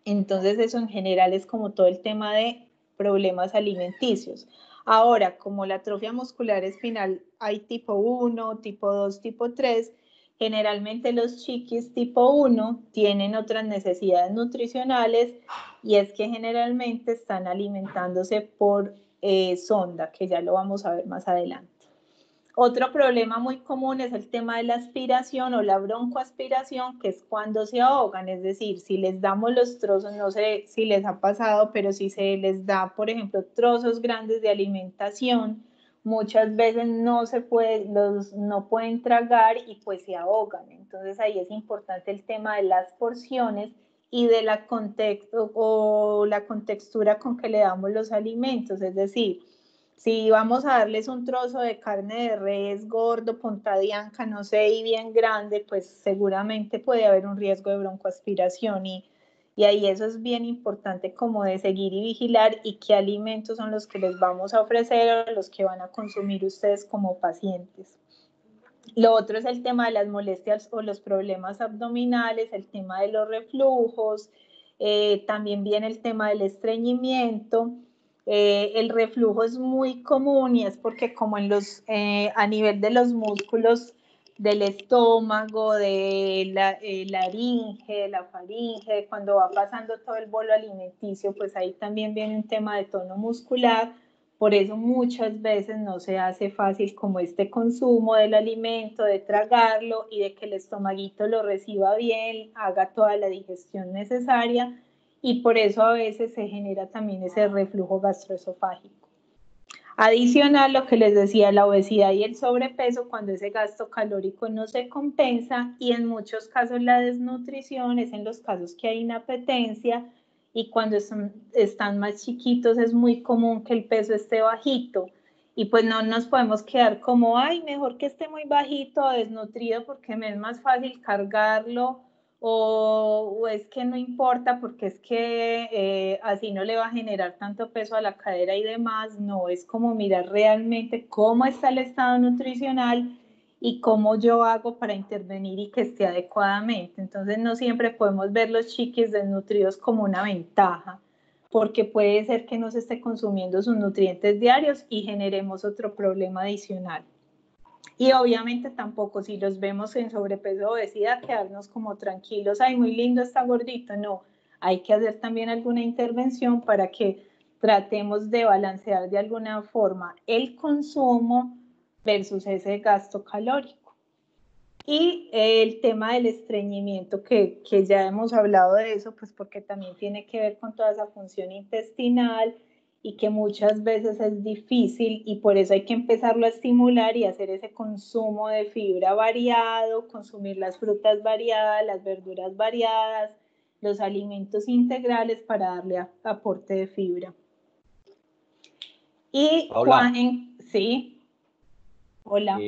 Entonces eso en general es como todo el tema de problemas alimenticios. Ahora, como la atrofia muscular espinal hay tipo 1, tipo 2, tipo 3, generalmente los chiquis tipo 1 tienen otras necesidades nutricionales y es que generalmente están alimentándose por sonda, que ya lo vamos a ver más adelante. Otro problema muy común es el tema de la aspiración o la broncoaspiración, que es cuando se ahogan, es decir, si les damos los trozos, no sé si les ha pasado, pero si se les da, por ejemplo, trozos grandes de alimentación, muchas veces no pueden tragar y pues se ahogan. Entonces ahí es importante el tema de las porciones y de la contextura con que le damos los alimentos, es decir, si vamos a darles un trozo de carne de res gordo, punta de anca, no sé, y bien grande, pues seguramente puede haber un riesgo de broncoaspiración y ahí eso es bien importante como de seguir y vigilar y qué alimentos son los que les vamos a ofrecer o los que van a consumir ustedes como pacientes. Lo otro es el tema de las molestias o los problemas abdominales, el tema de los reflujos, también viene el tema del estreñimiento. El reflujo es muy común y es porque como a nivel de los músculos del estómago, de la laringe, la faringe, cuando va pasando todo el bolo alimenticio, pues ahí también viene un tema de tono muscular. Por eso muchas veces no se hace fácil como este consumo del alimento, de tragarlo y de que el estomaguito lo reciba bien, haga toda la digestión necesaria y por eso a veces se genera también ese reflujo gastroesofágico. Adicional, lo que les decía, la obesidad y el sobrepeso, cuando ese gasto calórico no se compensa y en muchos casos la desnutrición es en los casos que hay inapetencia y cuando están más chiquitos es muy común que el peso esté bajito y pues no nos podemos quedar como, ay, mejor que esté muy bajito o desnutrido porque me es más fácil cargarlo o es que no importa porque es que así no le va a generar tanto peso a la cadera y demás. No, es como mirar realmente cómo está el estado nutricional y cómo yo hago para intervenir y que esté adecuadamente. Entonces no siempre podemos ver los chiquis desnutridos como una ventaja, porque puede ser que no se esté consumiendo sus nutrientes diarios y generemos otro problema adicional. Y obviamente tampoco si los vemos en sobrepeso o obesidad, quedarnos como tranquilos, ay, muy lindo, está gordito, no, hay que hacer también alguna intervención para que tratemos de balancear de alguna forma el consumo versus ese gasto calórico. Y el tema del estreñimiento, que ya hemos hablado de eso, pues porque también tiene que ver con toda esa función intestinal y que muchas veces es difícil y por eso hay que empezarlo a estimular y hacer ese consumo de fibra variado, consumir las frutas variadas, las verduras variadas, los alimentos integrales para darle aporte de fibra. Y Paula, sí. Hola.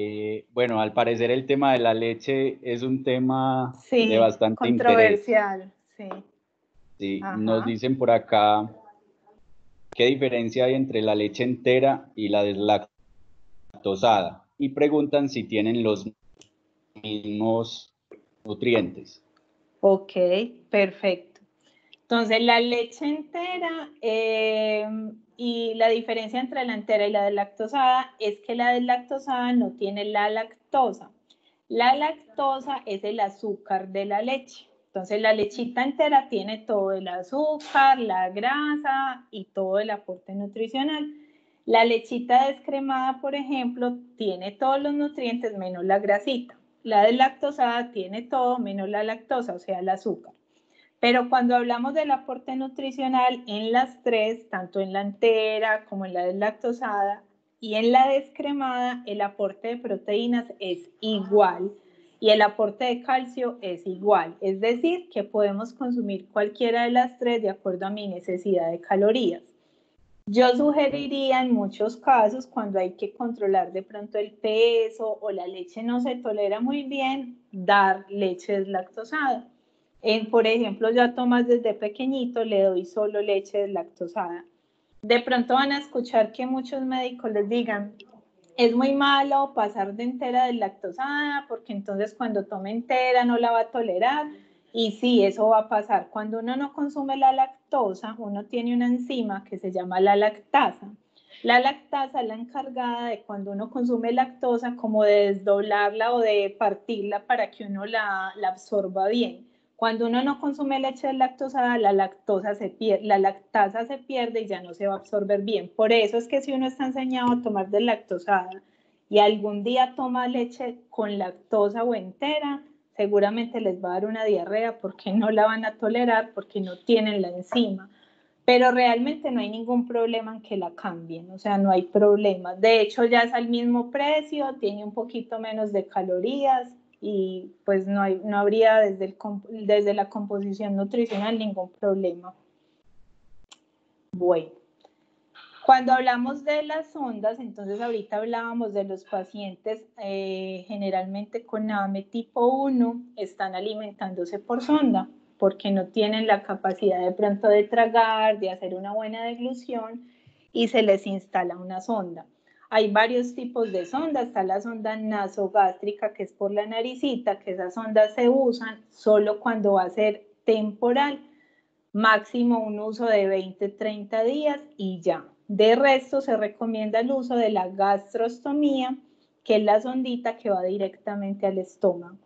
Bueno, al parecer el tema de la leche es un tema Sí, de bastante interés. controversial, sí. Sí, Ajá. nos dicen por acá, ¿qué diferencia hay entre la leche entera y la deslactosada? Y preguntan si tienen los mismos nutrientes. Ok, perfecto. Entonces, la leche entera y la diferencia entre la entera y la deslactosada es que la deslactosada no tiene la lactosa. La lactosa es el azúcar de la leche. Entonces, la lechita entera tiene todo el azúcar, la grasa y todo el aporte nutricional. La lechita descremada, por ejemplo, tiene todos los nutrientes menos la grasita. La deslactosada tiene todo menos la lactosa, o sea, el azúcar. Pero cuando hablamos del aporte nutricional en las tres, tanto en la entera como en la deslactosada y en la descremada, el aporte de proteínas es igual y el aporte de calcio es igual. Es decir, que podemos consumir cualquiera de las tres de acuerdo a mi necesidad de calorías. Yo sugeriría en muchos casos, cuando hay que controlar de pronto el peso o la leche no se tolera muy bien, dar leche deslactosada. Por ejemplo, yo a Tomás desde pequeñito le doy solo leche deslactosada. De pronto van a escuchar que muchos médicos les digan, es muy malo pasar de entera deslactosada porque entonces cuando tome entera no la va a tolerar. Y sí, eso va a pasar. Cuando uno no consume la lactosa, uno tiene una enzima que se llama la lactasa. La lactasa es la encargada de cuando uno consume lactosa como de desdoblarla o de partirla para que uno la absorba bien. Cuando uno no consume leche lactosada, la lactasa se pierde y ya no se va a absorber bien. Por eso es que si uno está enseñado a tomar deslactosada y algún día toma leche con lactosa o entera, seguramente les va a dar una diarrea porque no la van a tolerar, porque no tienen la enzima. Pero realmente no hay ningún problema en que la cambien, o sea, no hay problema. De hecho, ya es al mismo precio, tiene un poquito menos de calorías y pues no habría desde la composición nutricional ningún problema. Bueno, cuando hablamos de las sondas, entonces ahorita hablábamos de los pacientes generalmente con AME tipo 1, están alimentándose por sonda porque no tienen la capacidad de pronto de tragar, de hacer una buena deglución y se les instala una sonda. Hay varios tipos de sondas, está la sonda nasogástrica que es por la naricita, que esas sondas se usan solo cuando va a ser temporal, máximo un uso de 20-30 días y ya. De resto se recomienda el uso de la gastrostomía, que es la sondita que va directamente al estómago.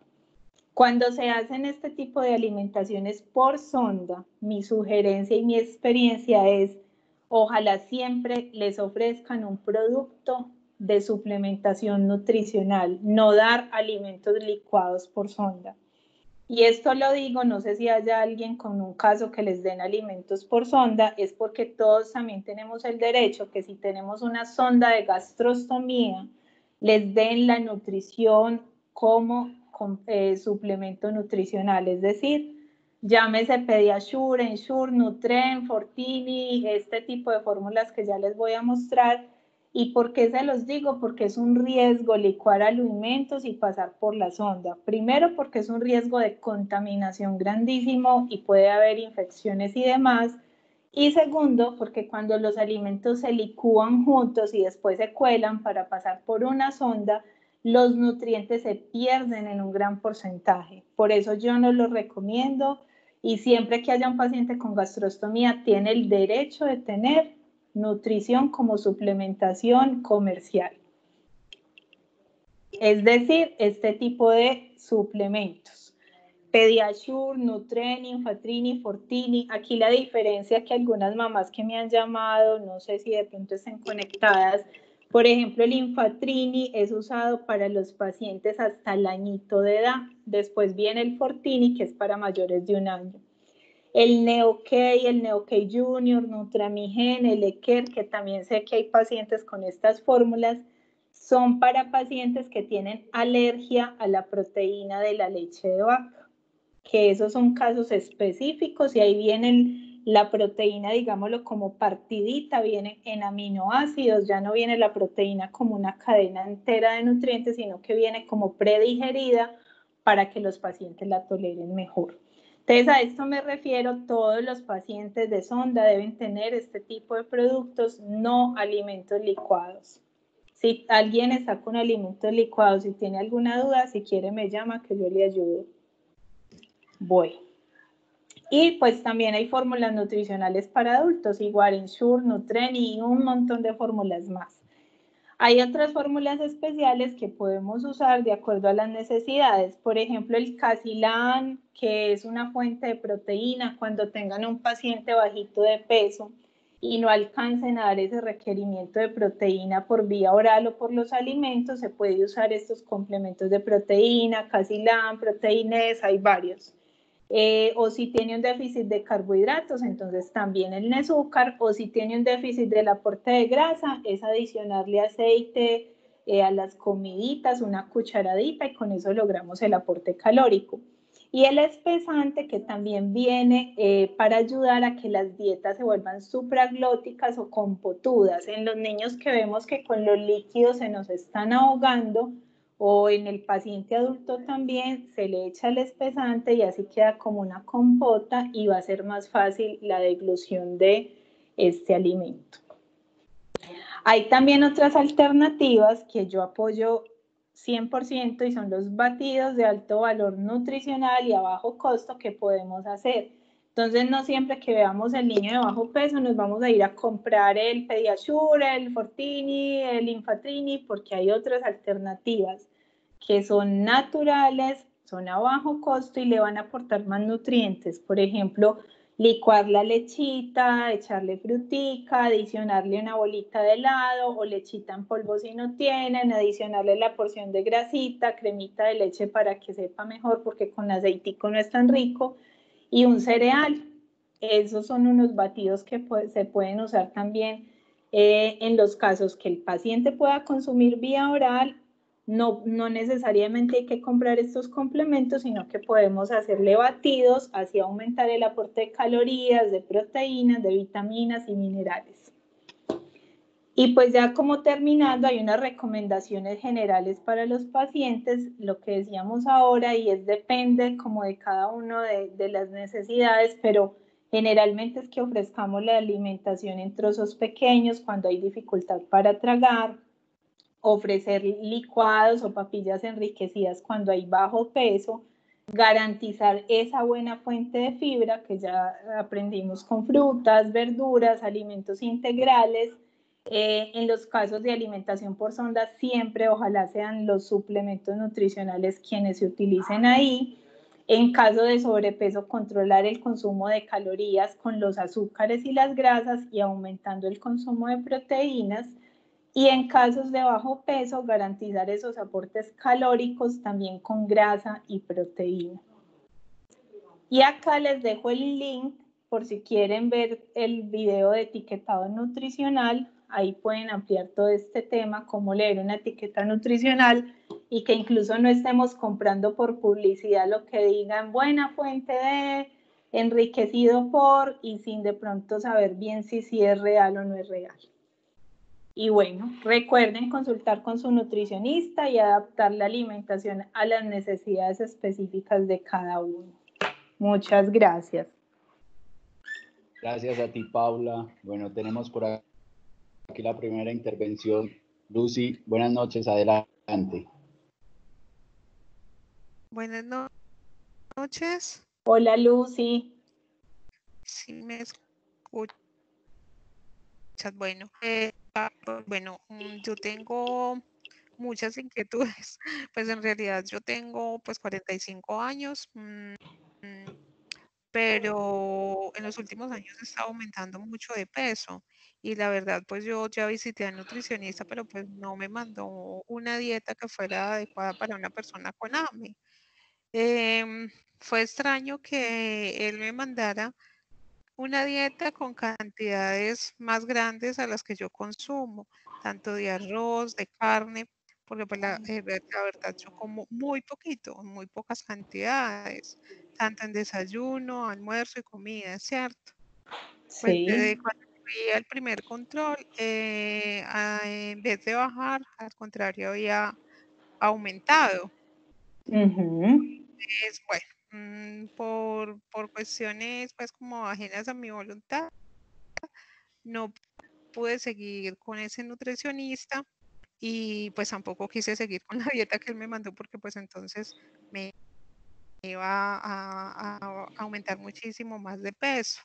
Cuando se hacen este tipo de alimentaciones por sonda, mi sugerencia y mi experiencia es, ojalá siempre les ofrezcan un producto de suplementación nutricional, no dar alimentos licuados por sonda. Y esto lo digo, no sé si haya alguien con un caso que les den alimentos por sonda, es porque todos también tenemos el derecho que si tenemos una sonda de gastrostomía, les den la nutrición como suplemento nutricional, es decir, llámese Pediasure, Ensure, Nutren, Fortini, este tipo de fórmulas que ya les voy a mostrar. ¿Y por qué se los digo? Porque es un riesgo licuar alimentos y pasar por la sonda. Primero, porque es un riesgo de contaminación grandísimo y puede haber infecciones y demás. Y segundo, porque cuando los alimentos se licúan juntos y después se cuelan para pasar por una sonda, los nutrientes se pierden en un gran porcentaje. Por eso yo no los recomiendo y siempre que haya un paciente con gastrostomía tiene el derecho de tener nutrición como suplementación comercial. Es decir, este tipo de suplementos. Pediasure, Nutren, Infatrini, Fortini. Aquí la diferencia que algunas mamás que me han llamado, no sé si de pronto estén conectadas, por ejemplo, el Infatrini es usado para los pacientes hasta el añito de edad. Después viene el Fortini, que es para mayores de 1 año. El Neokay, el Neokay Junior, Nutramigen, el Eker, que también sé que hay pacientes con estas fórmulas, son para pacientes que tienen alergia a la proteína de la leche de vaca, que esos son casos específicos y ahí viene la proteína, digámoslo como partidita, viene en aminoácidos, ya no viene la proteína como una cadena entera de nutrientes, sino que viene como predigerida para que los pacientes la toleren mejor. Entonces, a esto me refiero, todos los pacientes de sonda deben tener este tipo de productos, no alimentos licuados. Si alguien está con alimentos licuados y tiene alguna duda, si quiere me llama que yo le ayudo. Voy. Y pues también hay fórmulas nutricionales para adultos, igual Ensure, Nutren y un montón de fórmulas más. Hay otras fórmulas especiales que podemos usar de acuerdo a las necesidades. Por ejemplo, el Casilan, que es una fuente de proteína cuando tengan un paciente bajito de peso y no alcancen a dar ese requerimiento de proteína por vía oral o por los alimentos, se puede usar estos complementos de proteína, Casilam, Proteines, hay varios. O si tiene un déficit de carbohidratos, entonces también el Nezúcar, o si tiene un déficit del aporte de grasa, es adicionarle aceite a las comiditas, una cucharadita, y con eso logramos el aporte calórico. Y el espesante, que también viene para ayudar a que las dietas se vuelvan supraglóticas o compotudas. En los niños que vemos que con los líquidos se nos están ahogando, o en el paciente adulto también, se le echa el espesante y así queda como una compota y va a ser más fácil la deglución de este alimento. Hay también otras alternativas que yo apoyo 100% y son los batidos de alto valor nutricional y a bajo costo que podemos hacer. Entonces, no siempre que veamos el niño de bajo peso nos vamos a ir a comprar el Pediasure, el Fortini, el Infatrini, porque hay otras alternativas que son naturales, son a bajo costo y le van a aportar más nutrientes. Por ejemplo, licuar la lechita, echarle frutica, adicionarle una bolita de helado o lechita en polvo si no tienen, adicionarle la porción de grasita, cremita de leche para que sepa mejor porque con aceitico no es tan rico, y un cereal. Esos son unos batidos que se pueden usar también en los casos que el paciente pueda consumir vía oral. No necesariamente hay que comprar estos complementos, sino que podemos hacerle batidos, así aumentar el aporte de calorías, de proteínas, de vitaminas y minerales. Y pues ya como terminando, hay unas recomendaciones generales para los pacientes, lo que decíamos ahora, y depende como de cada uno de las necesidades, pero generalmente es que ofrezcamos la alimentación en trozos pequeños cuando hay dificultad para tragar, ofrecer licuados o papillas enriquecidas cuando hay bajo peso, garantizar esa buena fuente de fibra que ya aprendimos con frutas, verduras, alimentos integrales. En los casos de alimentación por sonda, siempre ojalá sean los suplementos nutricionales quienes se utilicen ahí. En caso de sobrepeso, controlar el consumo de calorías con los azúcares y las grasas y aumentando el consumo de proteínas. Y en casos de bajo peso, garantizar esos aportes calóricos también con grasa y proteína. Y acá les dejo el link por si quieren ver el video de etiquetado nutricional. Ahí pueden ampliar todo este tema, cómo leer una etiqueta nutricional y que incluso no estemos comprando por publicidad lo que digan buena fuente de, enriquecido por, y sin de pronto saber bien si es real o no es real. Y bueno, recuerden consultar con su nutricionista y adaptar la alimentación a las necesidades específicas de cada uno. Muchas gracias. Gracias a ti, Paula. Bueno, tenemos por aquí la primera intervención. Lucy, buenas noches, adelante. Buenas noches. Hola, Lucy. Sí, me escuchas. Bueno, yo tengo muchas inquietudes. Pues en realidad yo tengo pues 45 años, pero en los últimos años he estado aumentando mucho de peso y la verdad pues yo ya visité al nutricionista, pero pues no me mandó una dieta que fuera adecuada para una persona con AME. Fue extraño que él me mandara una dieta con cantidades más grandes a las que yo consumo, tanto de arroz, de carne, porque pues la verdad yo como muy poquito, muy pocas cantidades, tanto en desayuno, almuerzo y comida, ¿cierto? Pues desde Sí. cuando fui al primer control, en vez de bajar, al contrario, había aumentado. Es bueno, por cuestiones pues como ajenas a mi voluntad, no pude seguir con ese nutricionista y pues tampoco quise seguir con la dieta que él me mandó porque pues entonces me iba a aumentar muchísimo más de peso.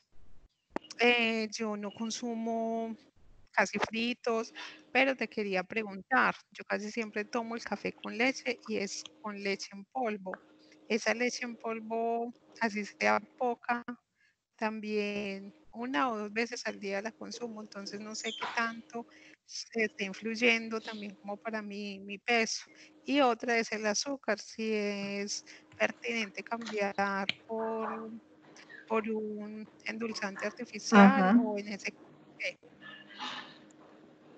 Yo no consumo casi fritos, pero te quería preguntar, yo casi siempre tomo el café con leche y es con leche en polvo. Esa leche en polvo, así sea poca, también 1 o 2 veces al día la consumo, entonces no sé qué tanto está influyendo también como para mi peso. Y otra es el azúcar, si es pertinente cambiar por un endulzante artificial Ajá. o en ese.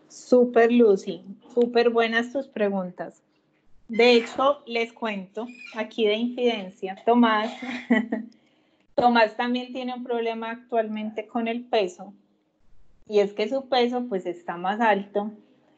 Súper, Lucy, súper buenas tus preguntas. De hecho, les cuento aquí de infidencia, Tomás, Tomás también tiene un problema actualmente con el peso, y es que su peso pues está más alto,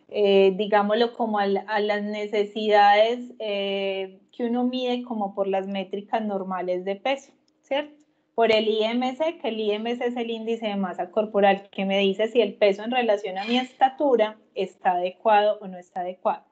digámoslo como a las necesidades que uno mide como por las métricas normales de peso, ¿cierto? Por el IMC, que el IMC es el índice de masa corporal, que me dice si el peso en relación a mi estatura está adecuado o no está adecuado.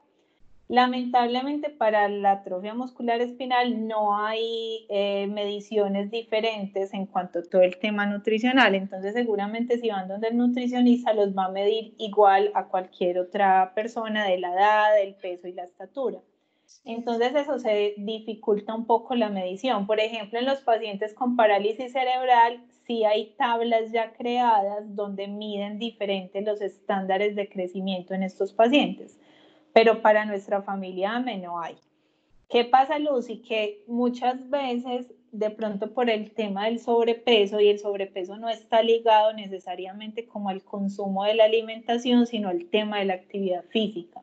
Lamentablemente para la atrofia muscular espinal no hay mediciones diferentes en cuanto a todo el tema nutricional, entonces seguramente si van donde el nutricionista los va a medir igual a cualquier otra persona de la edad, el peso y la estatura. Entonces eso se dificulta un poco la medición. Por ejemplo, en los pacientes con parálisis cerebral sí hay tablas ya creadas donde miden diferentes los estándares de crecimiento en estos pacientes, pero para nuestra familia AME no hay. ¿Qué pasa, Lucy? Que muchas veces, de pronto por el tema del sobrepeso, y el sobrepeso no está ligado necesariamente como al consumo de la alimentación, sino al tema de la actividad física.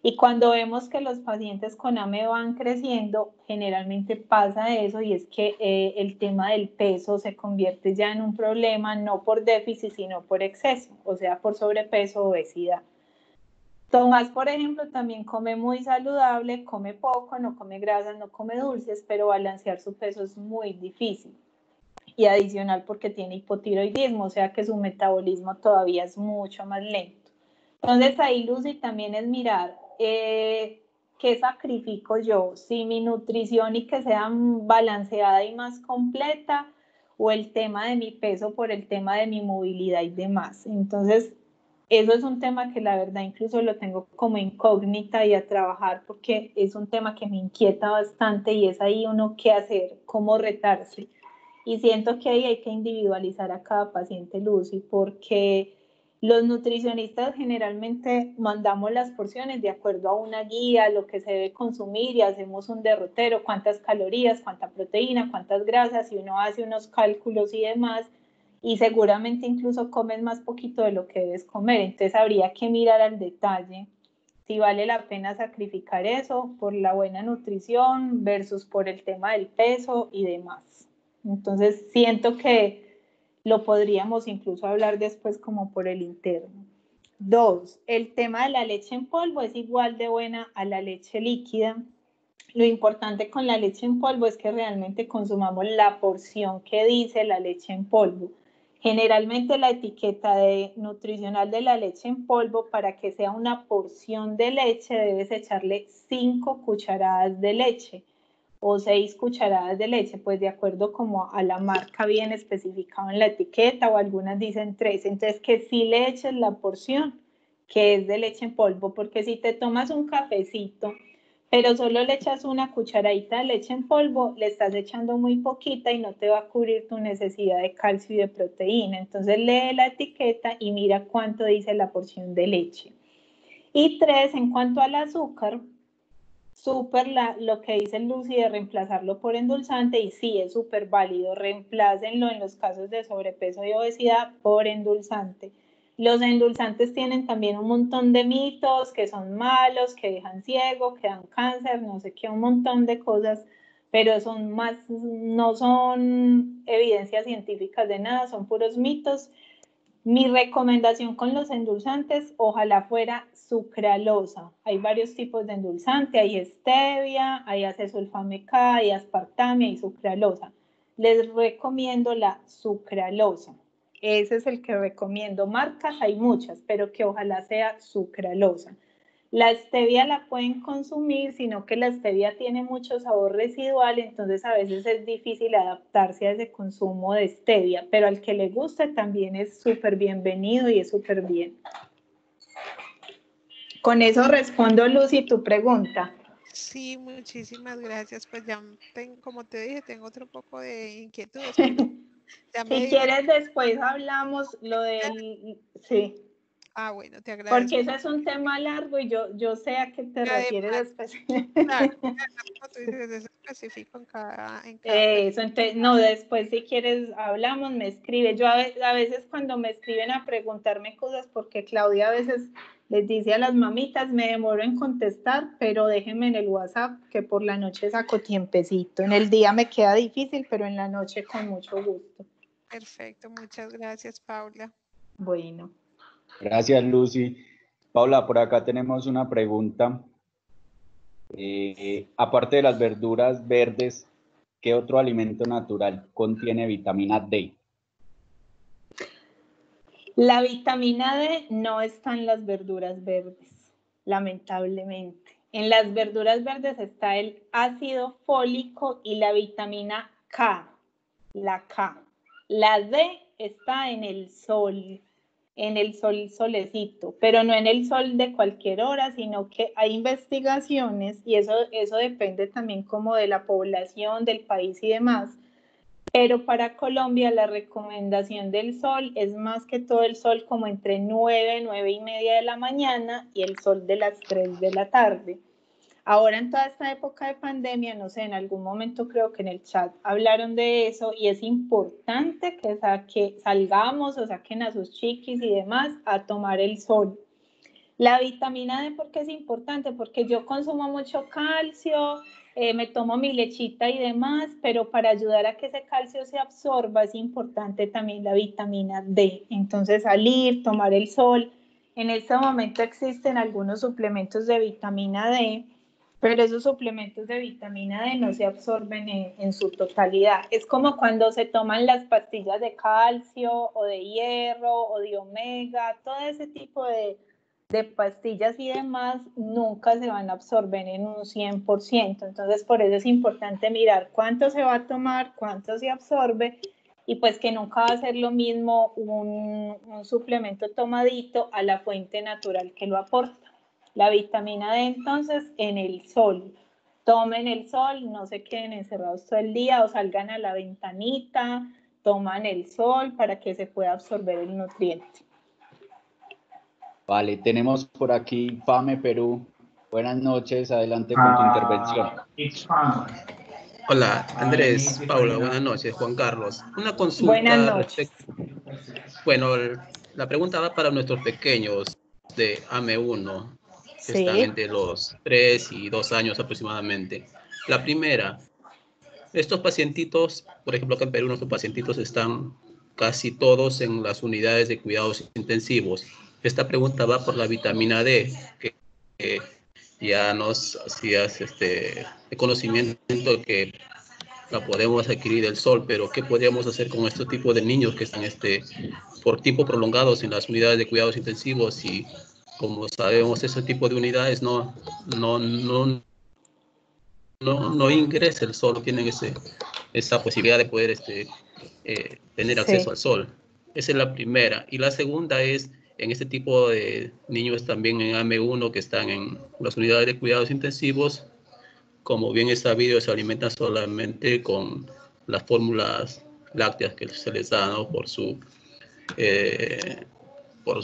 Y cuando vemos que los pacientes con AME van creciendo, generalmente pasa eso, y es que el tema del peso se convierte ya en un problema, no por déficit, sino por exceso, o sea, por sobrepeso o obesidad. Tomás, por ejemplo, también come muy saludable, come poco, no come grasas, no come dulces, pero balancear su peso es muy difícil. Y adicional porque tiene hipotiroidismo, o sea que su metabolismo todavía es mucho más lento. Entonces ahí, Lucy, también es mirar qué sacrifico yo, si mi nutrición y que sea balanceada y más completa, o el tema de mi peso por el tema de mi movilidad y demás. Entonces, eso es un tema que la verdad incluso lo tengo como incógnita y a trabajar, porque es un tema que me inquieta bastante, y es ahí uno qué hacer, cómo retarse. Y siento que ahí hay que individualizar a cada paciente, Lucy, porque los nutricionistas generalmente mandamos las porciones de acuerdo a una guía, lo que se debe consumir, y hacemos un derrotero, cuántas calorías, cuánta proteína, cuántas grasas, y uno hace unos cálculos y demás, y seguramente incluso comes más poquito de lo que debes comer. Entonces habría que mirar al detalle si vale la pena sacrificar eso por la buena nutrición versus por el tema del peso y demás. Entonces siento que lo podríamos incluso hablar después como por el interno. 2, el tema de la leche en polvo es igual de buena a la leche líquida. Lo importante con la leche en polvo es que realmente consumamos la porción que dice la leche en polvo. Generalmente la etiqueta nutricional de la leche en polvo, para que sea una porción de leche, debes echarle 5 cucharadas de leche o 6 cucharadas de leche, pues de acuerdo como a la marca bien especificado en la etiqueta, o algunas dicen 3. Entonces que sí le eches la porción que es de leche en polvo, porque si te tomas un cafecito pero solo le echas una cucharadita de leche en polvo, le estás echando muy poquita y no te va a cubrir tu necesidad de calcio y de proteína. Entonces lee la etiqueta y mira cuánto dice la porción de leche. Y 3, en cuanto al azúcar, súper lo que dice Lucy de reemplazarlo por endulzante, y sí, es súper válido, reemplácenlo en los casos de sobrepeso y obesidad por endulzante. Los endulzantes tienen también un montón de mitos, que son malos, que dejan ciego, que dan cáncer, no sé qué, un montón de cosas, pero no son evidencias científicas de nada, son puros mitos. Mi recomendación con los endulzantes, ojalá fuera sucralosa. Hay varios tipos de endulzante, hay stevia, hay acesulfame K, hay aspartame, hay sucralosa. Les recomiendo la sucralosa. Ese es el que recomiendo. Marcas hay muchas, pero que ojalá sea sucralosa. La stevia la pueden consumir, sino que la stevia tiene mucho sabor residual, entonces a veces es difícil adaptarse a ese consumo de stevia, pero al que le guste también es súper bienvenido y es súper bien. Con eso respondo, Lucy, tu pregunta. Sí, muchísimas gracias. Pues ya, como te dije, tengo otro poco de inquietudes, pero Ya me Si dijo, quieres, después hablamos lo del... Sí, ah, bueno, te porque agradezco. ese es un tema largo y yo sé a qué te Y refieres además, después. claro, como tú dices, es específico en cada persona. Eso, entonces, no, después si quieres hablamos, me escribe. Yo a veces cuando me escriben a preguntarme cosas, porque Claudia a veces les dice a las mamitas, me demoro en contestar, pero déjenme en el WhatsApp, que por la noche saco tiempecito. En el día me queda difícil, pero en la noche con mucho gusto. Perfecto, muchas gracias, Paula. Bueno. Gracias, Lucy. Paula, por acá tenemos una pregunta. Aparte de las verduras verdes, ¿qué otro alimento natural contiene vitamina D? La vitamina D no está en las verduras verdes, lamentablemente. En las verduras verdes está el ácido fólico y la vitamina K, la K. La D está en el sol solecito, pero no en el sol de cualquier hora, sino que hay investigaciones, y eso depende también como de la población, del país y demás. Pero para Colombia la recomendación del sol es más que todo el sol como entre 9 y media de la mañana y el sol de las 3 de la tarde. Ahora en toda esta época de pandemia, no sé, en algún momento creo que en el chat hablaron de eso y es importante que salgamos o saquen a sus chiquis y demás a tomar el sol. La vitamina D, ¿por qué es importante? Porque yo consumo mucho calcio, me tomo mi lechita y demás, pero para ayudar a que ese calcio se absorba es importante también la vitamina D. Entonces salir, tomar el sol. En este momento existen algunos suplementos de vitamina D, pero esos suplementos de vitamina D no se absorben en su totalidad. Es como cuando se toman las pastillas de calcio o de hierro o de omega, todo ese tipo de pastillas y demás nunca se van a absorber en un 100%. Entonces, por eso es importante mirar cuánto se va a tomar, cuánto se absorbe, y pues que nunca va a ser lo mismo un suplemento tomadito a la fuente natural que lo aporta. La vitamina D, entonces, en el sol. Tomen el sol, no se queden encerrados todo el día o salgan a la ventanita, toman el sol para que se pueda absorber el nutriente. Vale, tenemos por aquí Pame Perú. Buenas noches, adelante con tu intervención. Hola, Andrés, Paula, buenas noches, Juan Carlos. Una Buenas consulta noches. Bueno, la pregunta va para nuestros pequeños de AME1, que están Sí. entre los 3 y 2 años aproximadamente. La primera, estos pacientitos, por ejemplo, acá en Perú nuestros pacientitos están casi todos en las unidades de cuidados intensivos. Esta pregunta va por la vitamina D, que ya nos hacías de conocimiento que la podemos adquirir del sol, pero ¿qué podríamos hacer con este tipo de niños que están por tiempo prolongados en las unidades de cuidados intensivos? Y como sabemos, ese tipo de unidades no ingresa el sol, tienen esa posibilidad de poder tener acceso al sol. Esa es la primera. Y la segunda es, en este tipo de niños también en AME1 que están en las unidades de cuidados intensivos, como bien es sabido, se alimentan solamente con las fórmulas lácteas que se les da, ¿no? Por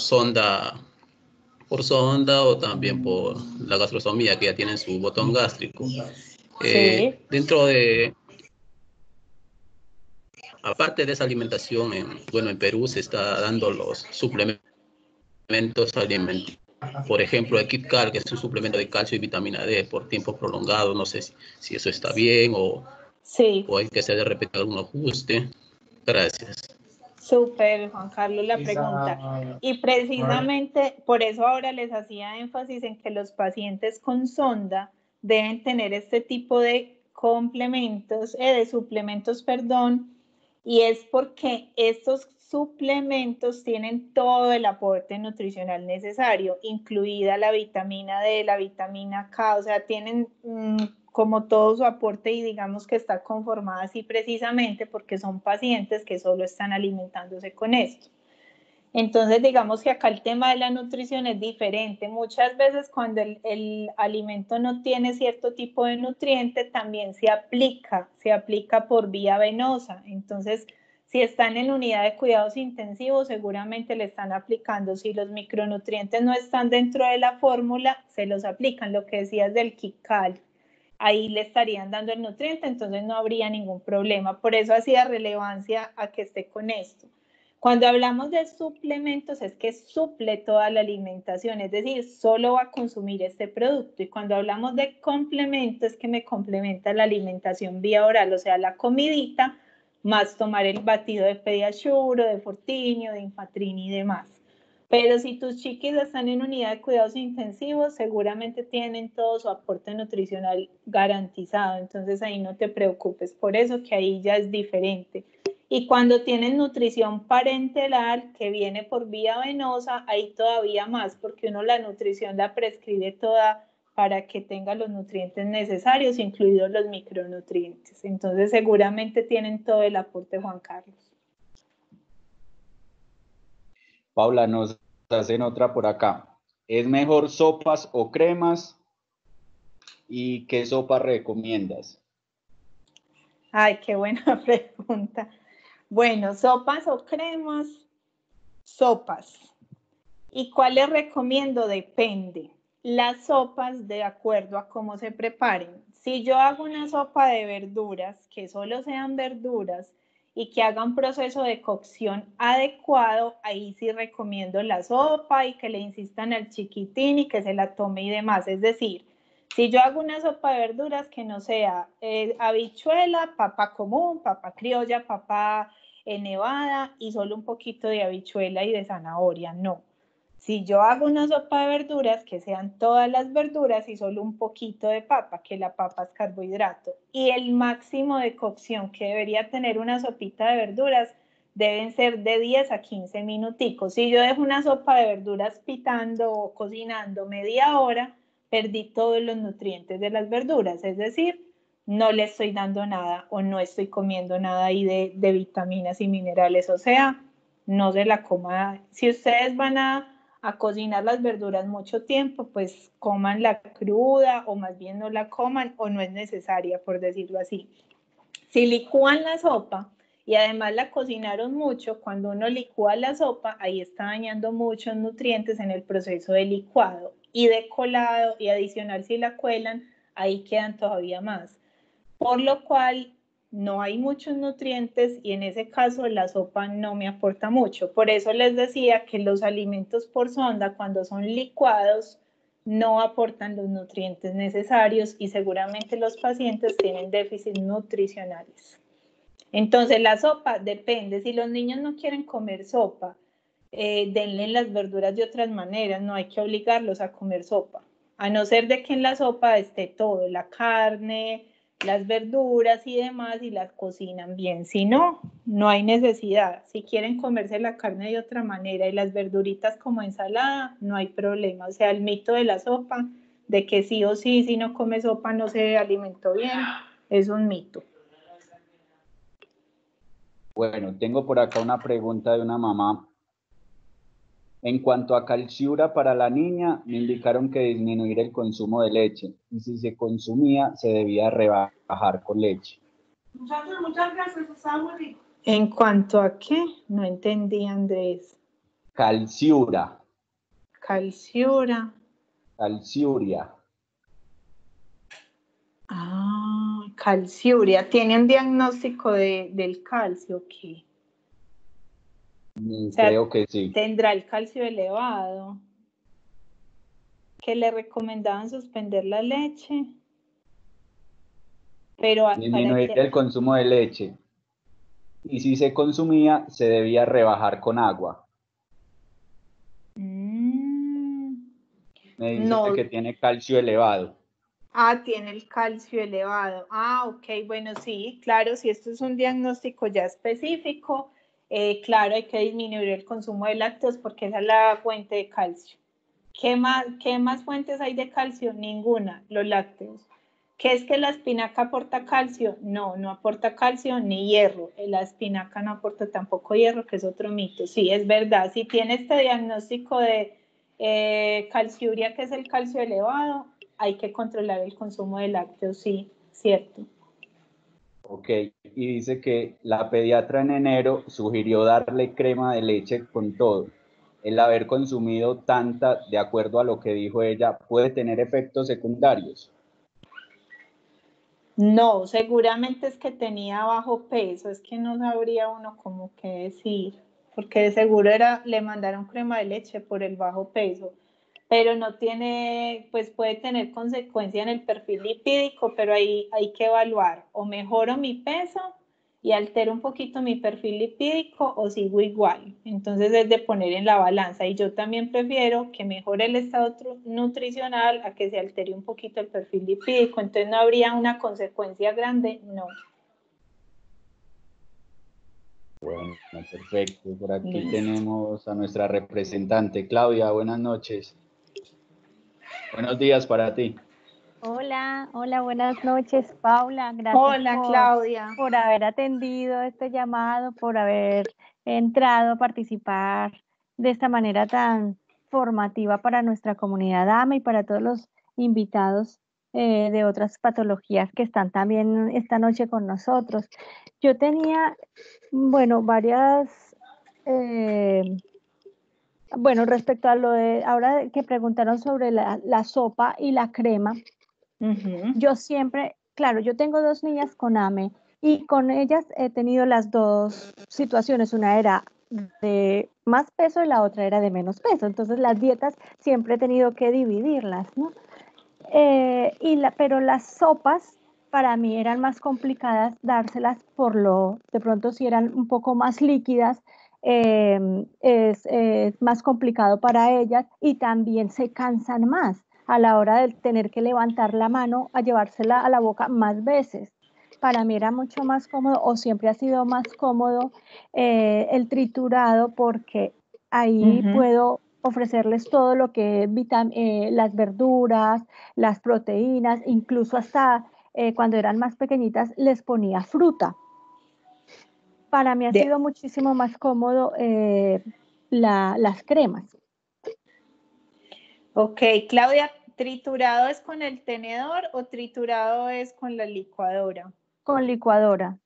sonda o también por la gastrostomía, que ya tienen su botón gástrico. Aparte de esa alimentación, en Perú se está dando los suplementos alimenticios. Por ejemplo, el KitKat, que es un suplemento de calcio y vitamina D por tiempo prolongado. No sé si eso está bien o hay que hacer de repente algún ajuste. Gracias. Súper, Juan Carlos, la pregunta. Y precisamente por eso ahora les hacía énfasis en que los pacientes con sonda deben tener este tipo de suplementos, y es porque estos suplementos tienen todo el aporte nutricional necesario, incluida la vitamina D, la vitamina K, o sea, tienen como todo su aporte, y digamos que está conformada así precisamente porque son pacientes que solo están alimentándose con esto. Entonces, digamos que acá el tema de la nutrición es diferente. Muchas veces cuando el alimento no tiene cierto tipo de nutriente, también se aplica por vía venosa. Entonces, Si están en unidad de cuidados intensivos, seguramente le están aplicando. Si los micronutrientes no están dentro de la fórmula, se los aplican, lo que decías del Kikal. Ahí le estarían dando el nutriente, entonces no habría ningún problema. Por eso hacía relevancia a que esté con esto. Cuando hablamos de suplementos, es que suple toda la alimentación, es decir, solo va a consumir este producto. Y cuando hablamos de complemento, es que me complementa la alimentación vía oral, o sea, la comidita, más tomar el batido de Pediasure, de Fortinio, de Infatrin y demás. Pero si tus chiquis están en unidad de cuidados intensivos, seguramente tienen todo su aporte nutricional garantizado, entonces ahí no te preocupes, por eso que ahí ya es diferente. Y cuando tienen nutrición parenteral, que viene por vía venosa, ahí todavía más, porque uno la nutrición la prescribe toda para que tenga los nutrientes necesarios, incluidos los micronutrientes. Entonces seguramente tienen todo el aporte, Juan Carlos. Paula, nos hacen otra por acá. ¿Es mejor sopas o cremas? ¿Y qué sopa recomiendas? Ay, qué buena pregunta. Bueno, sopas o cremas, sopas. ¿Y cuál les recomiendo? Depende. Las sopas, de acuerdo a cómo se preparen. Si yo hago una sopa de verduras, que solo sean verduras y que haga un proceso de cocción adecuado, ahí sí recomiendo la sopa y que le insistan al chiquitín y que se la tome y demás. Es decir, si yo hago una sopa de verduras que no sea habichuela, papa común, papa criolla, papa nevada y solo un poquito de habichuela y de zanahoria, no. Si yo hago una sopa de verduras, que sean todas las verduras y solo un poquito de papa, que la papa es carbohidrato. Y el máximo de cocción que debería tener una sopita de verduras deben ser de 10 a 15 minuticos. Si yo dejo una sopa de verduras pitando o cocinando media hora, perdí todos los nutrientes de las verduras, es decir, no le estoy dando nada o no estoy comiendo nada ahí de vitaminas y minerales, o sea, no se la coma. Si ustedes van a cocinar las verduras mucho tiempo, pues coman la cruda o más bien no la coman o no es necesaria, por decirlo así. Si licúan la sopa y además la cocinaron mucho, cuando uno licúa la sopa, ahí está dañando muchos nutrientes en el proceso de licuado y de colado y adicional si la cuelan, ahí quedan todavía más. Por lo cual no hay muchos nutrientes y en ese caso la sopa no me aporta mucho. Por eso les decía que los alimentos por sonda, cuando son licuados, no aportan los nutrientes necesarios y seguramente los pacientes tienen déficits nutricionales. Entonces la sopa depende. Si los niños no quieren comer sopa, denle las verduras de otras maneras, no hay que obligarlos a comer sopa. A no ser de que en la sopa esté todo, la carne, las verduras y demás, y las cocinan bien. Si no, no hay necesidad. Si quieren comerse la carne de otra manera y las verduritas como ensalada, no hay problema. O sea, el mito de la sopa, de que sí o sí, si no come sopa no se alimentó bien, es un mito. Bueno, tengo por acá una pregunta de una mamá. En cuanto a calciura para la niña, me indicaron que disminuir el consumo de leche y si se consumía se debía rebajar con leche. Muchas gracias, está muy rico. ¿En cuanto a qué? No entendí, Andrés. Calciura. Calciura. Calciuria. Ah, calciuria. ¿Tiene un diagnóstico del calcio o qué? O sea, creo que sí. ¿Tendrá el calcio elevado? ¿Que le recomendaban suspender la leche? Pero disminuir el consumo de leche. Y si se consumía, se debía rebajar con agua. Me dice que tiene calcio elevado. Ah, tiene el calcio elevado. Ah, ok, bueno, sí, claro, si esto es un diagnóstico ya específico, claro, hay que disminuir el consumo de lácteos porque esa es la fuente de calcio. ¿Qué más fuentes hay de calcio? Ninguna, los lácteos. ¿Qué es que la espinaca aporta calcio? No, no aporta calcio ni hierro. La espinaca no aporta tampoco hierro, que es otro mito. Sí, es verdad. Si tiene este diagnóstico de calciuria, que es el calcio elevado, hay que controlar el consumo de lácteos, sí, cierto. Ok, y dice que la pediatra en enero sugirió darle crema de leche con todo. El haber consumido tanta, de acuerdo a lo que dijo ella, puede tener efectos secundarios. No, seguramente es que tenía bajo peso, es que no sabría uno cómo qué decir, porque de seguro le mandaron crema de leche por el bajo peso, pero no tiene, pues puede tener consecuencia en el perfil lipídico, pero ahí hay que evaluar, o mejoro mi peso y altero un poquito mi perfil lipídico o sigo igual. Entonces es de poner en la balanza, y yo también prefiero que mejore el estado nutricional a que se altere un poquito el perfil lipídico. Entonces no habría una consecuencia grande, no. Bueno, perfecto. Por aquí Listo. tenemos a nuestra representante, Claudia. Buenas noches. Buenos días para ti. Hola, hola, buenas noches, Paula. Gracias Hola, Claudia. por haber atendido este llamado, por haber entrado a participar de esta manera tan formativa para nuestra comunidad AMA y para todos los invitados de otras patologías que están también esta noche con nosotros. Yo tenía, bueno, bueno, respecto a lo de ahora que preguntaron sobre la sopa y la crema. Yo siempre, claro, yo tengo 2 niñas con AME y con ellas he tenido las 2 situaciones. Una era de más peso y la otra era de menos peso. Entonces las dietas siempre he tenido que dividirlas, ¿no? Pero las sopas para mí eran más complicadas dárselas de pronto si eran un poco más líquidas, es más complicado para ellas y también se cansan más a la hora de tener que levantar la mano a llevársela a la boca más veces. Para mí era mucho más cómodo, o siempre ha sido más cómodo el triturado, porque ahí puedo ofrecerles todo lo que es las verduras, las proteínas, incluso hasta cuando eran más pequeñitas les ponía fruta. Para mí ha sido muchísimo más cómodo las cremas. Ok, Claudia, ¿triturado es con el tenedor o triturado es con la licuadora? Con licuadora.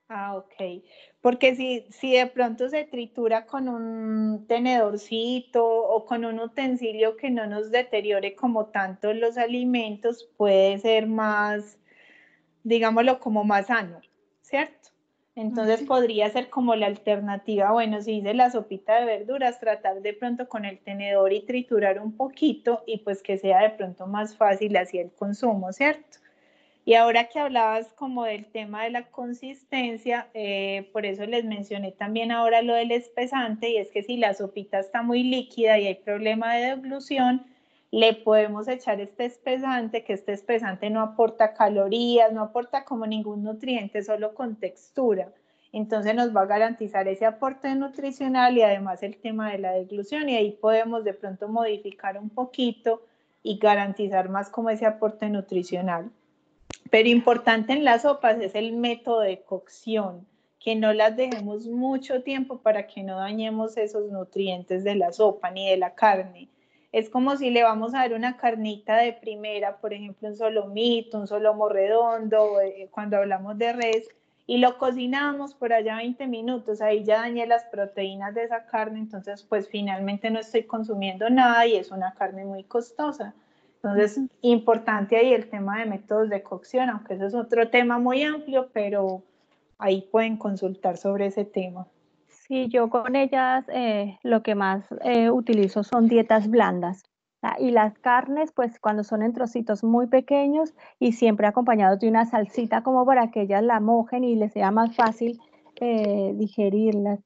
Ah, ok. Porque si de pronto se tritura con un tenedorcito o con un utensilio que no nos deteriore como tanto los alimentos, puede ser más, digámoslo, como más sano, ¿cierto? Entonces podría ser como la alternativa, bueno, si hice la sopita de verduras, tratar de pronto con el tenedor y triturar un poquito y pues que sea de pronto más fácil así el consumo, ¿cierto? Y ahora que hablabas como del tema de la consistencia, por eso les mencioné también ahora lo del espesante, y es que si la sopita está muy líquida y hay problema de deglución, le podemos echar este espesante, que este espesante no aporta calorías, no aporta como ningún nutriente, solo con textura. Entonces nos va a garantizar ese aporte nutricional y además el tema de la deglución, y ahí podemos de pronto modificar un poquito y garantizar más como ese aporte nutricional. Pero importante en las sopas es el método de cocción, que no las dejemos mucho tiempo para que no dañemos esos nutrientes de la sopa ni de la carne. Es como si le vamos a dar una carnita de primera, por ejemplo, un solomito, un solomo redondo, cuando hablamos de res, y lo cocinamos por allá 20 minutos, ahí ya dañé las proteínas de esa carne, entonces pues finalmente no estoy consumiendo nada y es una carne muy costosa. Entonces, importante ahí el tema de métodos de cocción, aunque eso es otro tema muy amplio, pero ahí pueden consultar sobre ese tema. Sí, yo con ellas lo que más utilizo son dietas blandas. Y las carnes, pues cuando son en trocitos muy pequeños y siempre acompañados de una salsita como para que ellas la mojen y les sea más fácil digerirlas.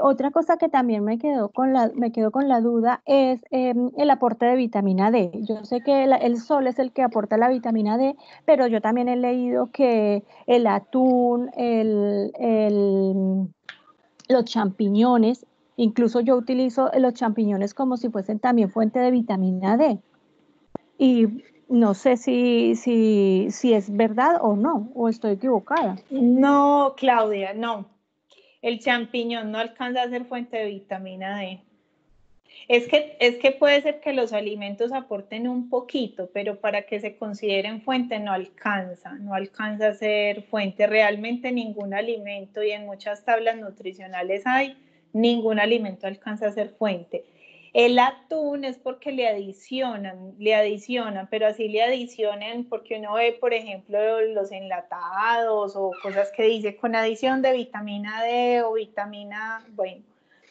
Otra cosa que también me quedo con la duda es el aporte de vitamina D. Yo sé que el sol es el que aporta la vitamina D, pero yo también he leído que el atún, los champiñones, incluso yo utilizo los champiñones como si fuesen también fuente de vitamina D. Y no sé si es verdad o no, o estoy equivocada. No, Claudia, no. El champiñón no alcanza a ser fuente de vitamina D. Es que puede ser que los alimentos aporten un poquito, pero para que se consideren fuente no alcanza a ser fuente. Realmente ningún alimento, y en muchas tablas nutricionales hay, ningún alimento alcanza a ser fuente. El atún es porque le adicionan, pero así le adicionan, porque uno ve, por ejemplo, los enlatados o cosas que dice con adición de vitamina D o vitamina, bueno,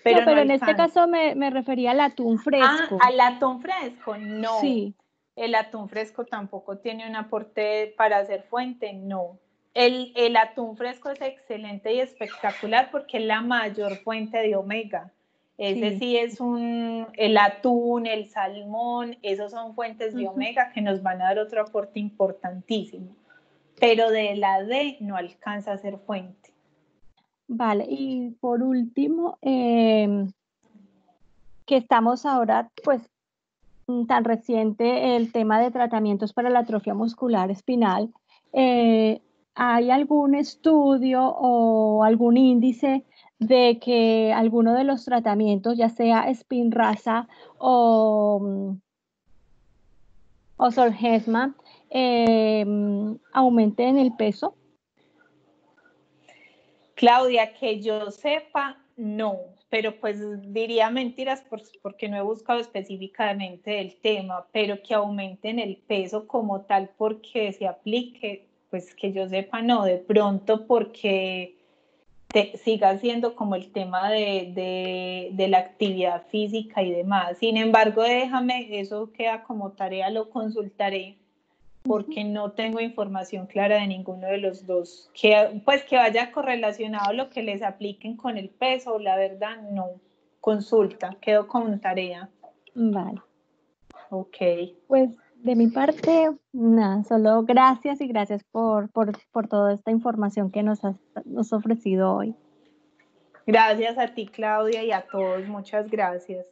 pero pero no en este alcanza. caso me refería al atún fresco. Al atún fresco, no. Sí. El atún fresco tampoco tiene un aporte para hacer fuente, no. El atún fresco es excelente y espectacular porque es la mayor fuente de omega. Ese sí es el atún, el salmón, esos son fuentes de omega que nos van a dar otro aporte importantísimo. Pero de la D no alcanza a ser fuente. Vale, y por último, que estamos ahora, pues, tan reciente el tema de tratamientos para la atrofia muscular espinal, ¿hay algún estudio o algún índice de que alguno de los tratamientos, ya sea Spinraza o Zolgensma, aumenten el peso? Claudia, que yo sepa, no, pero pues diría mentiras porque no he buscado específicamente el tema, pero que aumenten el peso como tal porque se aplique, pues que yo sepa, no, de pronto porque siga siendo como el tema de la actividad física y demás. Sin embargo, déjame, eso queda como tarea, lo consultaré porque no tengo información clara de ninguno de los dos, que vaya correlacionado lo que les apliquen con el peso, la verdad no, consulta, quedó como tarea. Vale. Ok. Pues de mi parte, nada, solo gracias y gracias por toda esta información que nos has ofrecido hoy. Gracias a ti, Claudia, y a todos, muchas gracias.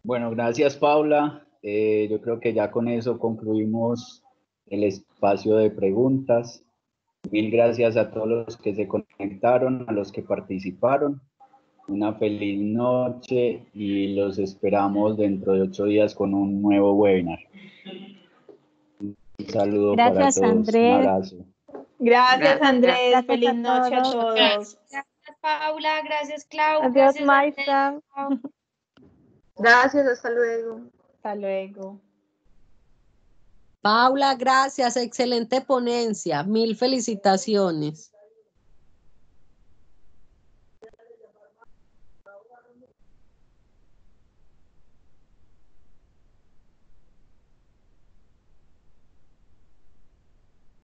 Bueno, gracias Paula. Yo creo que ya con eso concluimos el espacio de preguntas. Mil gracias a todos los que se conectaron, a los que participaron. Una feliz noche y los esperamos dentro de 8 días con un nuevo webinar. Un saludo para todos. Andrés. Un abrazo. Gracias, Andrés. Gracias feliz noche a todos. Gracias, Paula. Gracias, Clau. Adiós, Gracias, Maisa. Gracias, hasta luego. Hasta luego. Paula, gracias, excelente ponencia, mil felicitaciones.